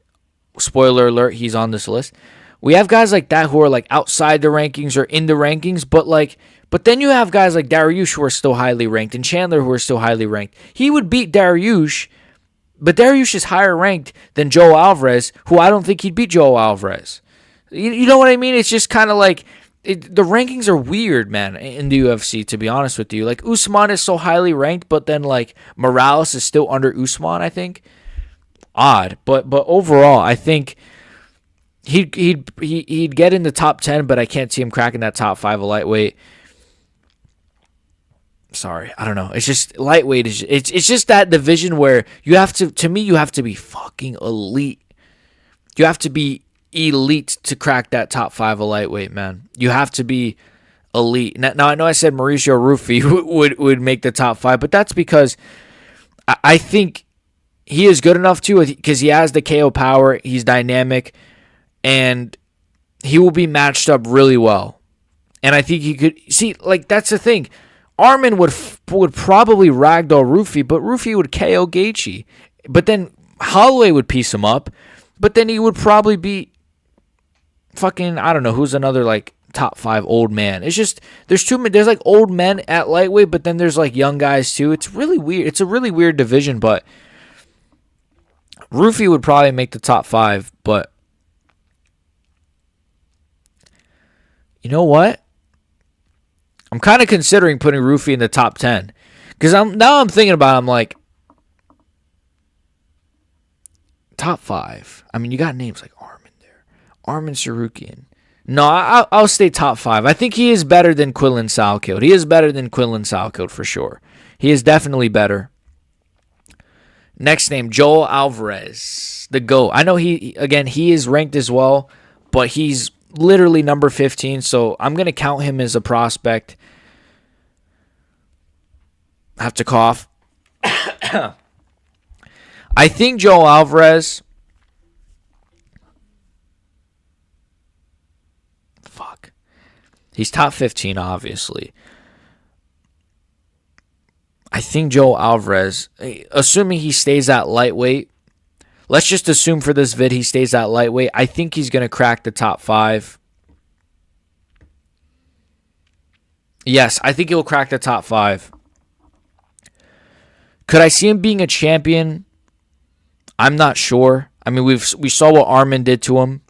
Spoiler alert, he's on this list. We have guys like that who are like outside the rankings or in the rankings, but then you have guys like Dariush who are still highly ranked and Chandler who are still highly ranked. He would beat Dariush, but Dariush is higher ranked than Joe Alvarez, who I don't think he'd beat Joe Alvarez. You know what I mean? It's just kind of like the rankings are weird, man, in the UFC, to be honest with you. Like, Usman is so highly ranked, but then, like, Morales is still under Usman, I think. Odd. But overall, I think he'd get in the top 10, but I can't see him cracking that top 5 of lightweight. Sorry, I don't know. It's just lightweight it's just that division where you have to be fucking elite. You have to be elite to crack that top 5 of lightweight, man. You have to be elite. Now I know I said Mauricio Rufy would make the top 5, but that's because I think he is good enough to, because he has the KO power. He's dynamic, and he will be matched up really well. And I think he could see, like, that's the thing. Arman would probably ragdoll Rufy, but Rufy would KO Gaethje. But then Holloway would piece him up, but then he would probably be fucking, I don't know, who's another, like, top 5 old man. It's just, there's like old men at lightweight, but then there's like young guys too. It's really weird. It's a really weird division, but Rufy would probably make the top 5, but you know what? I'm kind of considering putting Rufy in the top 10. Because I'm thinking about it, I'm like, top 5. I mean, you got names like Arman there. Arman Sarukian. No, I'll stay top 5. I think he is better than Quinlan Salkeld. He is better than Quinlan Salkeld for sure. He is definitely better. Next name, Joel Alvarez, the GOAT. I know he is ranked as well, but he's literally number 15, so I'm going to count him as a prospect. I have to cough. I think Joel Alvarez, he's top 15, obviously. I think Joel Alvarez, assuming he stays at lightweight, let's just assume for this vid he stays at lightweight. I think he's going to crack the top 5. Yes, I think he'll crack the top 5. Could I see him being a champion? I'm not sure. I mean, we saw what Arman did to him.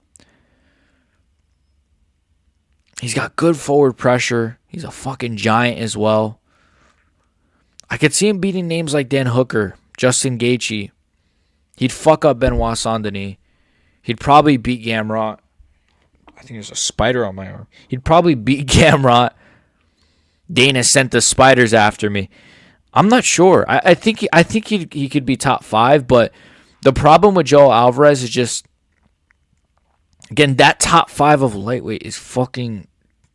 He's got good forward pressure. He's a fucking giant as well. I could see him beating names like Dan Hooker, Justin Gaethje. He'd fuck up Benoit Saint-Denis. He'd probably beat Gamrot. I think there's a spider on my arm. He'd probably beat Gamrot. Dana sent the spiders after me. I'm not sure. I think he could be top 5, but the problem with Joel Alvarez is just, again, that top 5 of lightweight is fucking,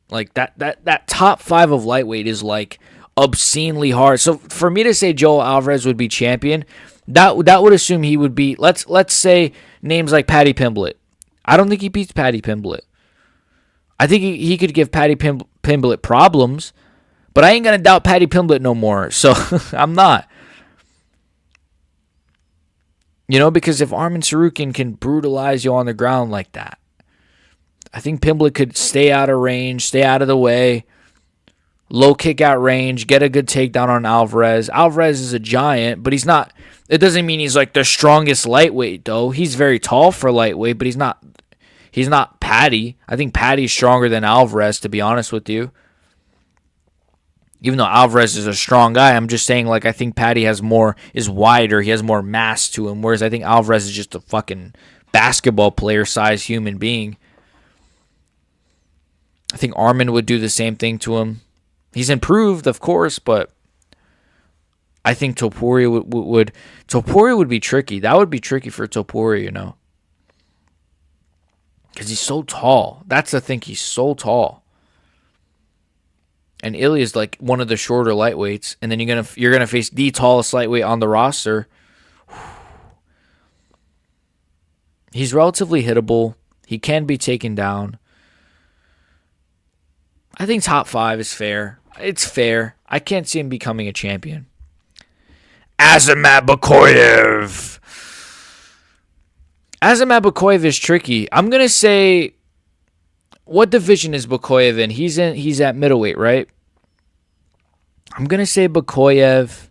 like, that top 5 of lightweight is like obscenely hard. So for me to say Joel Alvarez would be champion, that would assume he would be, let's say names like Paddy Pimblett. I don't think he beats Paddy Pimblett. I think he could give Paddy Pimblett problems, But I ain't going to doubt Paddy Pimblett no more. So I'm not. Because if Arman Tsarukyan can brutalize you on the ground like that, I think Pimblett could stay out of range, stay out of the way, low kick out range, get a good takedown on Alvarez. Alvarez is a giant, but he's not. It doesn't mean he's like the strongest lightweight, though. He's very tall for lightweight, but he's not Paddy. I think Paddy's stronger than Alvarez, to be honest with you. Even though Alvarez is a strong guy, I'm just saying, like, I think Paddy is wider. He has more mass to him, whereas I think Alvarez is just a fucking basketball player-sized human being. I think Arman would do the same thing to him. He's improved, of course, but I think Topuria would Topuria would be tricky. That would be tricky for Topuria, because he's so tall. That's the thing. He's so tall. And Ilya's like one of the shorter lightweights, and then you're gonna face the tallest lightweight on the roster. He's relatively hittable. He can be taken down. I think top 5 is fair. It's fair. I can't see him becoming a champion. Azamat Bakoyev. Azamat Bakoyev is tricky. I'm gonna say, what division is Bakoyev in? He's at middleweight, right? I'm gonna say Bakoyev.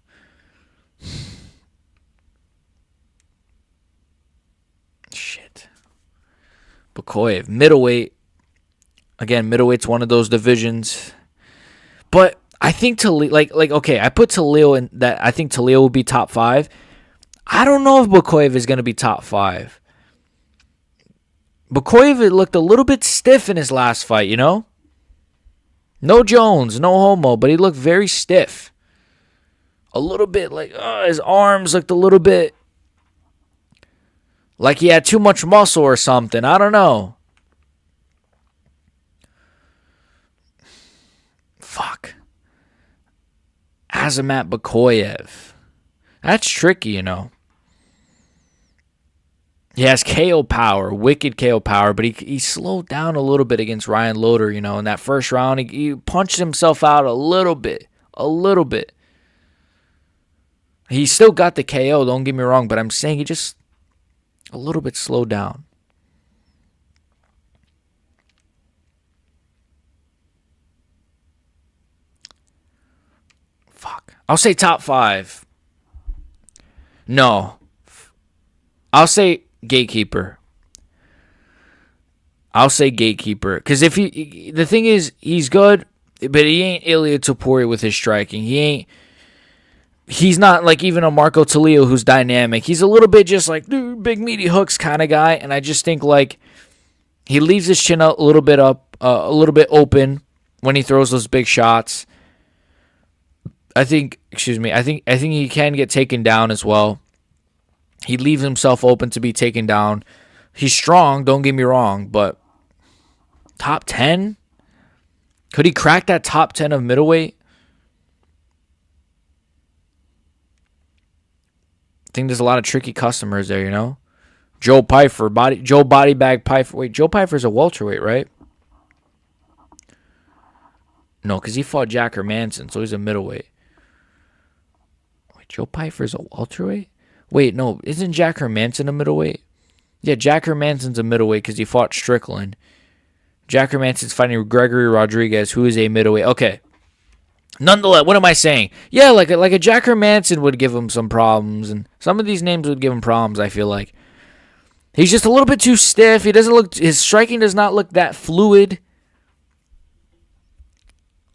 Shit. Bakoyev, middleweight. Again, middleweight's one of those divisions. But I think okay, I put Talil in that. I think Talil will be top 5. I don't know if Bakoyev is gonna be top 5. Bakoyev looked a little bit stiff in his last fight, No Jones, no homo, but he looked very stiff. A little bit like, his arms looked a little bit like he had too much muscle or something. I don't know. Fuck. Azamat Bakoyev. That's tricky, He has KO power, wicked KO power, but he slowed down a little bit against Ryan Loder, in that first round. He punched himself out a little bit. He still got the KO, don't get me wrong, but I'm saying he just a little bit slowed down. Fuck. I'll say top 5. No. I'll say Gatekeeper. Because the thing is, he's good, but he ain't Ilia Topuria with his striking. He's not like even a Marco Talio who's dynamic. He's a little bit just like big meaty hooks kind of guy, and I just think like he leaves his chin a little bit up, a little bit open when he throws those big shots. I think he can get taken down as well. He leaves himself open to be taken down. He's strong, don't get me wrong, but top 10? Could he crack that top 10 of middleweight? I think there's a lot of tricky customers there, Joe Body Bag Pyfer. Wait, Joe Pyfer's a welterweight, right? No, because he fought Jack Hermanson, so he's a middleweight. Wait, Joe Pyfer's a welterweight? Wait, no, isn't Jack Hermanson a middleweight? Yeah, Jack Hermanson's a middleweight because he fought Strickland. Jack Hermanson's fighting Gregory Rodriguez, who is a middleweight. Okay. Nonetheless, what am I saying? Yeah, like a Jack Hermanson would give him some problems, and some of these names would give him problems, I feel like. He's just a little bit too stiff. His striking does not look that fluid.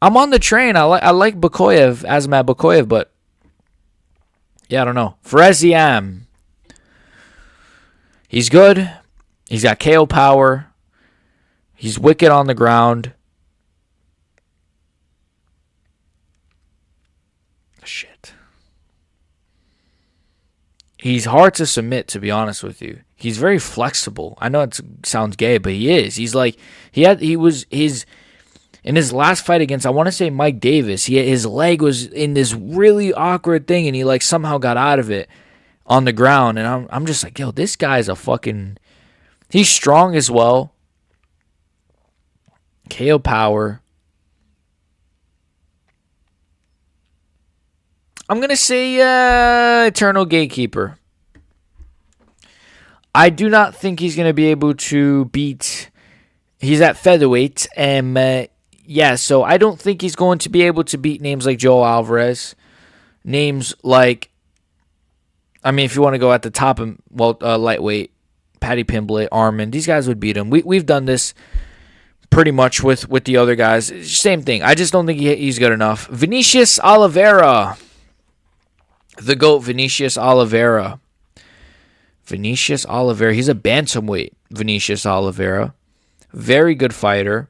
I'm on the train. I like Bakoyev, Azamat Bakoyev, but yeah, I don't know. Fereziam. He's good. He's got KO power. He's wicked on the ground. Shit. He's hard to submit, to be honest with you. He's very flexible. I know it sounds gay, but he is. He's like in his last fight against, I want to say Mike Davis, his leg was in this really awkward thing, and he like somehow got out of it on the ground. And I'm just like, yo, this guy's he's strong as well. KO power. I'm going to say Eternal Gatekeeper. I do not think he's going to be able to beat... He's at featherweight. So I don't think he's going to be able to beat names like Joe Alvarez. Names like... I mean, if you want to go at the top of lightweight, Paddy Pimblett, Arman, these guys would beat him. We've done this pretty much with the other guys. Same thing. I just don't think he's good enough. Vinicius Oliveira. The GOAT, Vinicius Oliveira. Vinicius Oliveira. He's a bantamweight, Vinicius Oliveira. Very good fighter.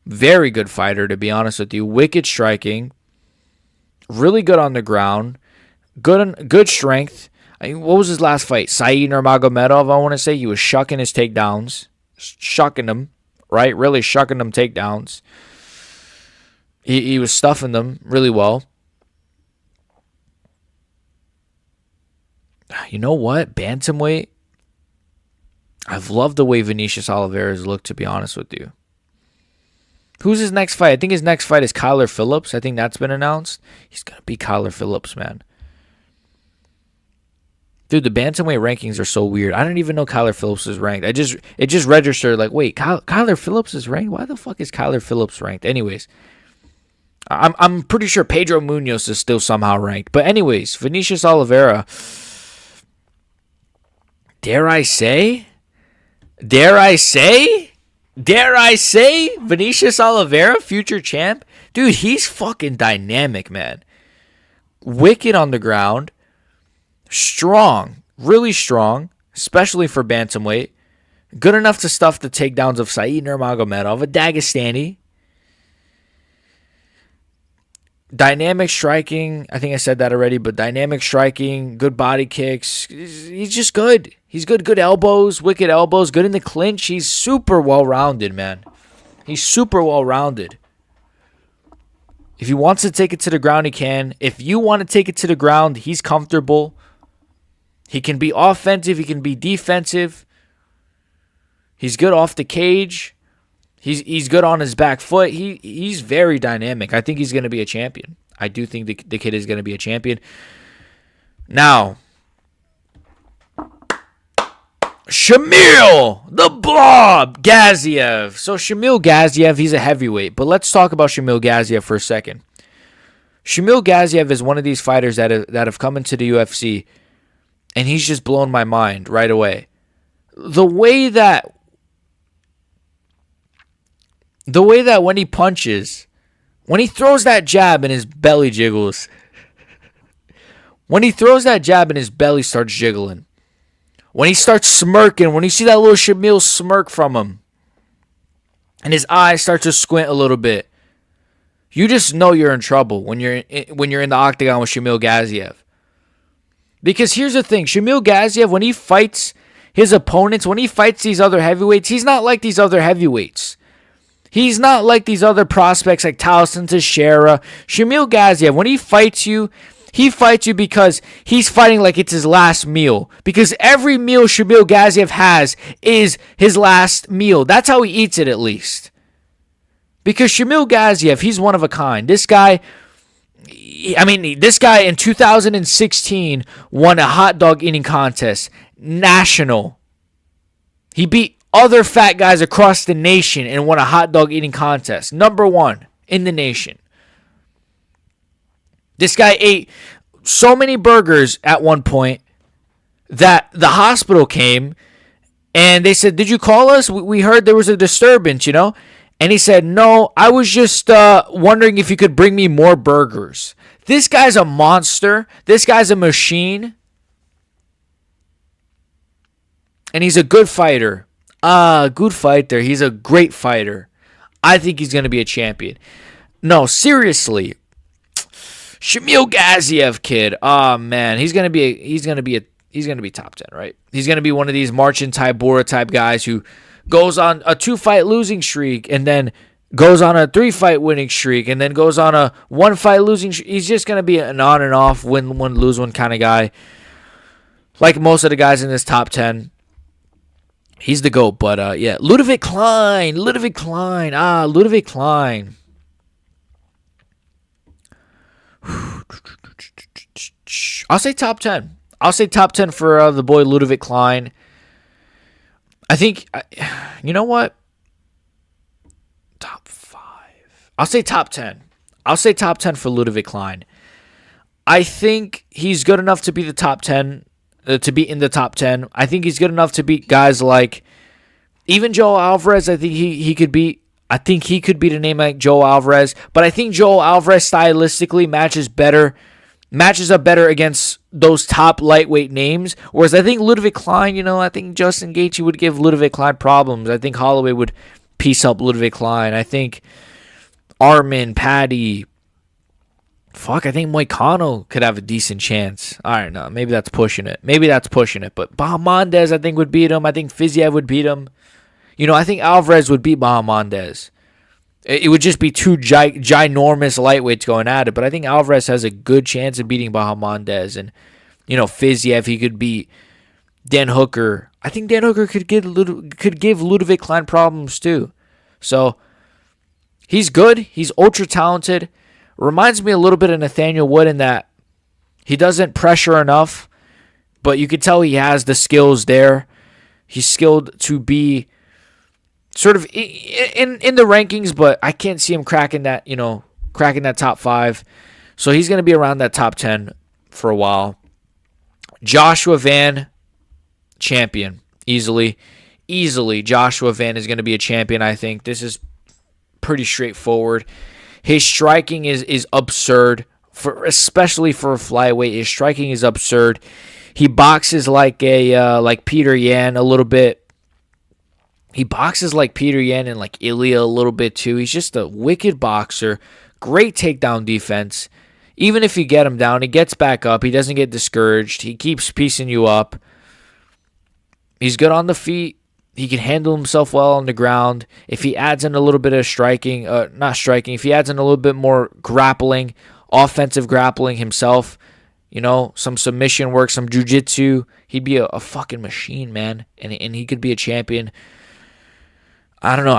Very good fighter, to be honest with you. Wicked striking. Really good on the ground. Good strength. I mean, what was his last fight? Said Nurmagomedov, I want to say. He was shucking his takedowns. Shucking them, right? Really shucking them takedowns. He was stuffing them really well. You know what? Bantamweight. I've loved the way Vinicius Oliveira has looked, to be honest with you. Who's his next fight? I think his next fight is Kyler Phillips. I think that's been announced. He's going to be Kyler Phillips, man. Dude, the bantamweight rankings are so weird. I don't even know Kyler Phillips is ranked. It just registered like, wait, Kyler Phillips is ranked? Why the fuck is Kyler Phillips ranked? Anyways, I'm pretty sure Pedro Munoz is still somehow ranked. But anyways, Vinicius Oliveira. Dare I say Vinicius Oliveira, future champ? Dude, he's fucking dynamic, man. Wicked on the ground. Strong. Really strong. Especially for bantamweight. Good enough to stuff the takedowns of Said Nurmagomedov, a Dagestani. Dynamic striking. I think I said that already, but dynamic striking. Good body kicks. He's just good. He's good. Good elbows. Wicked elbows. Good in the clinch. He's super well-rounded, man. He's super well-rounded. If he wants to take it to the ground, he can. If you want to take it to the ground, he's comfortable. He can be offensive. He can be defensive. He's good off the cage. He's good on his back foot. He's very dynamic. I think he's going to be a champion. I do think the kid is going to be a champion. Now, Shamil, the Blob, Gaziev. So Shamil Gaziev, he's a heavyweight. But let's talk about Shamil Gaziev for a second. Shamil Gaziev is one of these fighters that have come into the UFC, and he's just blown my mind right away. The way that when he punches, when he throws that jab and his belly jiggles, when he throws that jab and his belly starts jiggling, when he starts smirking, when you see that little Shamil smirk from him, and his eyes start to squint a little bit, you just know you're in trouble when you're in the octagon with Shamil Gaziev. Because here's the thing, Shamil Gaziev, when he fights his opponents, when he fights these other heavyweights, he's not like these other heavyweights. He's not like these other prospects like Towson Teixeira. Shamil Gaziev, when he fights you because he's fighting like it's his last meal. Because every meal Shamil Gaziev has is his last meal. That's how he eats it, at least. Because Shamil Gaziev, he's one of a kind. This guy in 2016 won a hot dog eating contest. National. He beat other fat guys across the nation and won a hot dog eating contest. Number 1 in the nation. This guy ate so many burgers at one point that the hospital came and they said, "Did you call us? We heard there was a disturbance, And he said, "No, I was just wondering if you could bring me more burgers." This guy's a monster. This guy's a machine. And he's a good fighter. Good fighter. He's a great fighter. I think he's going to be a champion. No, seriously. Shamil Gaziev, kid. Oh man, he's going to be top 10, right? He's going to be one of these Marcin Tybura type guys who goes on a 2-fight losing streak and then goes on a 3-fight winning streak and then goes on a 1-fight losing streak. He's just going to be an on and off, win one, lose one kind of guy. Like most of the guys in this top 10. He's the GOAT, but yeah. Ludovit Klein. Ludovit Klein. I'll say top 10. I'll say top 10 for the boy Ludwig Klein. I think, you know what? Top 5. I'll say top 10. I'll say top 10 for Ludwig Klein. I think he's good enough to be the top 10, to be in the top 10. I think he's good enough to beat guys like even Joe Alvarez. I think he could beat. I think he could beat a name like Joe Alvarez. But I think Joe Alvarez stylistically matches up better against those top lightweight names. Whereas I think Ludwig Klein, I think Justin Gaethje would give Ludwig Klein problems. I think Holloway would piece up Ludwig Klein. I think Armin, Paddy, I think Moicano could have a decent chance. All right, no, maybe that's pushing it. But Bahamondes, I think, would beat him. I think Fiziev would beat him. I think Alvarez would beat Bahamondes. It would just be two ginormous lightweights going at it. But I think Alvarez has a good chance of beating Bahamondes. And, Fiziev, he could beat Dan Hooker. I think Dan Hooker could give Ludwig Klein problems too. So he's good. He's ultra talented. Reminds me a little bit of Nathaniel Wood in that he doesn't pressure enough, but you can tell he has the skills there. He's skilled to be sort of in the rankings, but I can't see him cracking that top 5. So he's going to be around that top 10 for a while. Joshua Van, champion. Easily. Joshua Van is going to be a champion, I think. This is pretty straightforward. His striking is absurd, especially for a flyweight. His striking is absurd. He boxes like Peter Yan a little bit. He boxes like Peter Yan and like Ilya a little bit too. He's just a wicked boxer. Great takedown defense. Even if you get him down, he gets back up. He doesn't get discouraged. He keeps piecing you up. He's good on the feet. He can handle himself well on the ground. If he adds in a little bit of if he adds in a little bit more grappling, offensive grappling himself, some submission work, some jiu-jitsu, he'd be a fucking machine, man. And he could be a champion. I don't know.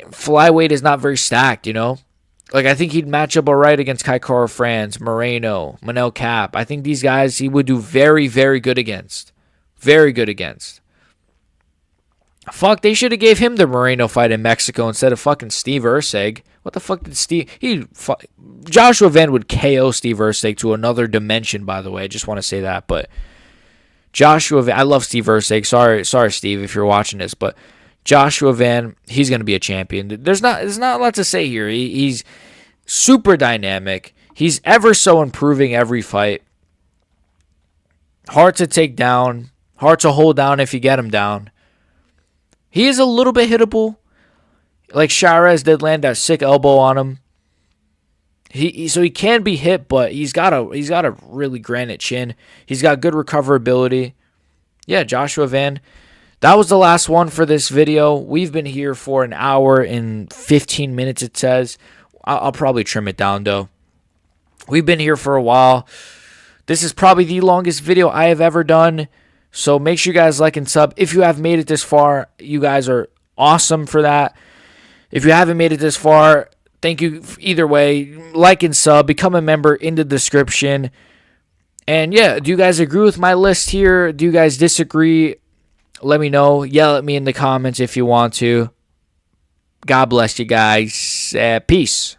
Flyweight is not very stacked, Like, I think he'd match up all right against Kai Kara France, Moreno, Manel Cap. I think these guys he would do very, very good against. Very good against. Fuck, they should have gave him the Moreno fight in Mexico instead of fucking Steve Erceg. What the fuck did Joshua Van would KO Steve Erceg to another dimension, by the way. I just want to say that. But Joshua Van, I love Steve Erceg. Sorry, Steve, if you're watching this. But Joshua Van, he's going to be a champion. There's not a lot to say here. He's super dynamic. He's ever so improving every fight. Hard to take down. Hard to hold down if you get him down. He is a little bit hittable. Like Charez did land that sick elbow on him. So he can be hit, but he's got a really granite chin. He's got good recoverability. Yeah, Joshua Van. That was the last one for this video. We've been here for an hour and 15 minutes, it says. I'll probably trim it down, though. We've been here for a while. This is probably the longest video I have ever done. So make sure you guys like and sub. If you have made it this far, you guys are awesome for that. If you haven't made it this far, thank you either way. Like and sub. Become a member in the description. And yeah, do you guys agree with my list here? Do you guys disagree? Let me know. Yell at me in the comments if you want to. God bless you guys. Peace.